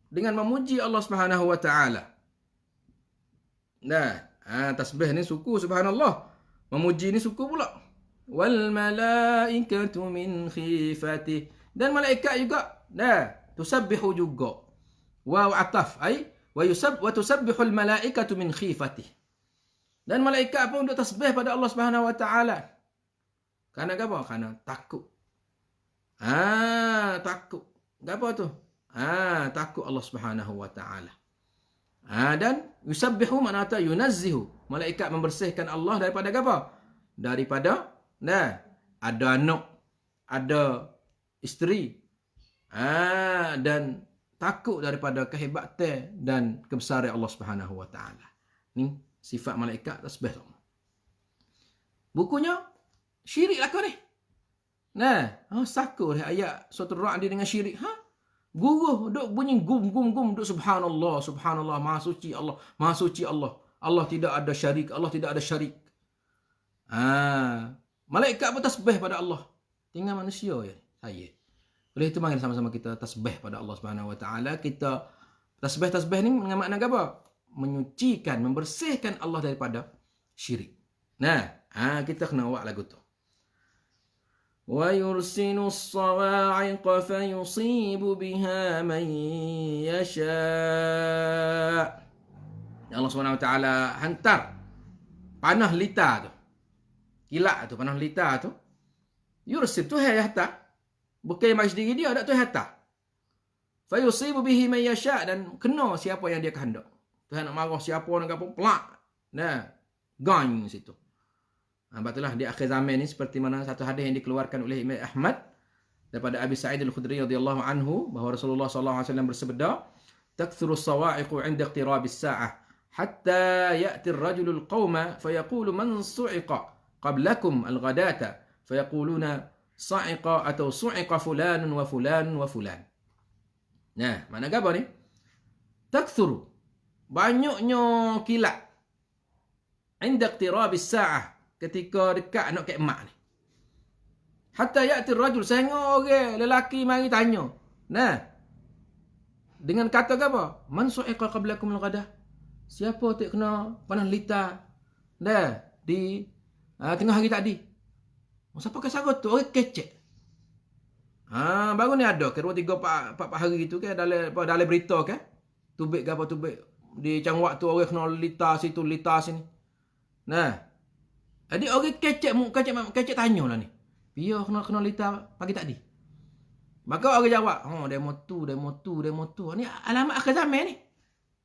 dengan memuji Allah Subhanahu wa taala. Nah, tasbih ni suku subhanallah, memuji ni suku pula. Wal malaikatu min khifati, dan malaikat juga tusabbihu juga. Wa ataf ai wa tusabbihu al malaikatu min khifati. Dan malaikat pun untuk tasbih pada Allah Subhanahu wa taala. Karena apa? Karena takut. Takut. Apa tu? Takut Allah Subhanahu wa taala. Dan yusabbihu makna yunazzihu. Malaikat membersihkan Allah daripada apa? Daripada ada anak, ada isteri. Dan takut daripada kehebatan dan kebesaran Allah Subhanahu wa taala. Ni sifat malaikat tasbih. Bukunya syirik lah kau ni. Sakur ayat surah Ar-Ra'd dengan syirik. Guru duk bunyi gum duk subhanallah, subhanallah, maha suci Allah, maha suci Allah. Allah tidak ada syarik, Allah tidak ada syarik. Malaikat pun tasbih pada Allah. Tinggal manusia ya, saya. Oleh itu mari sama-sama kita tasbih pada Allah Subhanahu wa taala. Kita tasbih ni dengan makna apa? Menyucikan, membersihkan Allah daripada syirik. Kita kena buat lagu tu. وَيُرْسِلُ الصَّوَاعِقَ فَيُصِيبُ بِهَا مَنْ يَشَاءُ. Allah SWT hantar panah lita tu. Kilat tu, panah lita tu. Yursil tu hai hantar. Bukan mai sendiri dia, tak tu hantar. فَيُصِيبُ بِهِ مَنْ يَشَاءُ, dan kena siapa yang dia kehendak. Tuhan nak marah siapa nak apa, pelak. Gong situ. Itulah di akhir zaman ni, seperti mana satu hadis yang dikeluarkan oleh Imam Ahmad daripada Abi Sa'id Al-Khudri radhiyallahu anhu, bahawa Rasulullah sallallahu alaihi wasallam bersabda, "Takthuru as-sawa'iqu 'inda iqtirabis sa'ah hatta ya'ti ar-rajulu al-qauma fayaqulu man su'iqa qablakum al-ghadata fayaquluna sa'iqa atau su'iqa fulanun wa fulanun wa fulan." Mana apa ni? Takthuru, banyaknya kilat 'inda iqtirabis sa'ah, ketika dekat nak kiamat ni. Hatta ya'ti ar-rajul, sehingga orang lelaki mari tanya. Dengan kata apa? Man su'iqa qablakum al-ghadah. Siapa tak kena panah lita di tengah hari tadi? Siapa kesarut tu? Orang kecek. Baru ni ada ke 2 3 4 hari tu ke dalam berita ke? Tubik ke apa tubik di cangwak tu orang kena lita situ, lita sini. Jadi orang kecek tanyalah ni. Biar kena lita pagi tadi. Maka orang jawab, demo tu. Ni alamat akhir zaman ni.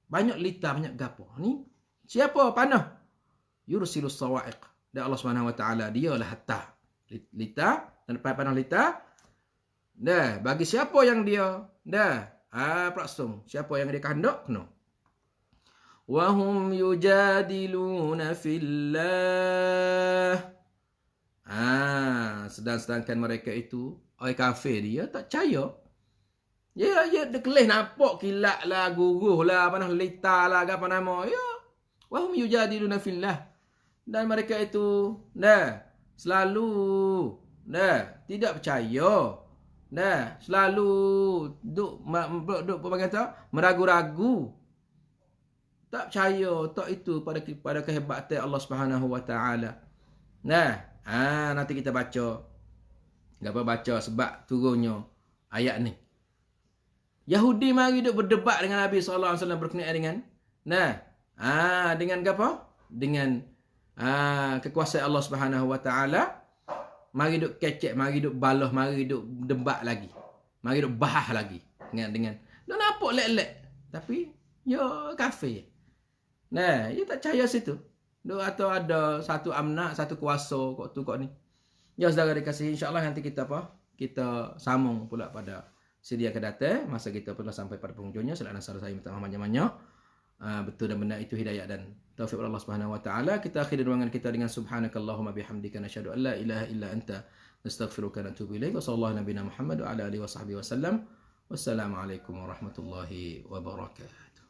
Banyak lita, banyak gapo. Ni siapa panah? Yursilus sawa'iq. Dan Allah Subhanahu wa taala dialah hatta lita dan panah lita. Bagi siapa yang dia praksum, siapa yang dia kehendak kena. وَهُمْ يُجَادِلُونَ فِي اللَّهِ. Sedangkan mereka itu, orang kafir dia tak percaya. Ya, dia kelih nampak kilat lah, guruh lah, panah lita lah, apa nama. Ya, وَهُمْ يُجَادِلُونَ فِي اللَّهِ. Dan mereka itu, selalu, tidak percaya. Selalu, duk meragu-ragu. Tak percaya, tak itu pada kehebatan Allah Subhanahu wa taala. Nanti kita baca. Baca sebab turunnya ayat ni. Yahudi mari duk berdebat dengan Nabi sallallahu alaihi wasallam berkenaan dengan dengan apa? Dengan kekuasaan Allah Subhanahu wa taala. Mari duk kecek, mari duk balah, mari duk debat lagi. Mari duk bahas lagi dengan dia nampak lek-lek, tapi ya kafir. Dia tak percaya situ. Atau ada satu amnak, satu kuasa kok ni. Ya saudara dikasihi, insya-Allah nanti kita kita sambung pula pada sidi akan datang. Masa kita pernah sampai pada penghujungnya. Selak nasar saya minta maaf banyak-banyak. Betul dan benar itu hidayah dan taufik Allah Subhanahu wa taala. Kita akhiri ruangan kita dengan subhanakallahumma bihamdika nasyhadu an la ilaha illa anta nastaghfiruka wa natubu ilaik. Wa sallallahu nabiyana Muhammad wa ala alihi wa sahbihi wasallam. Wassalamualaikum warahmatullahi wabarakatuh.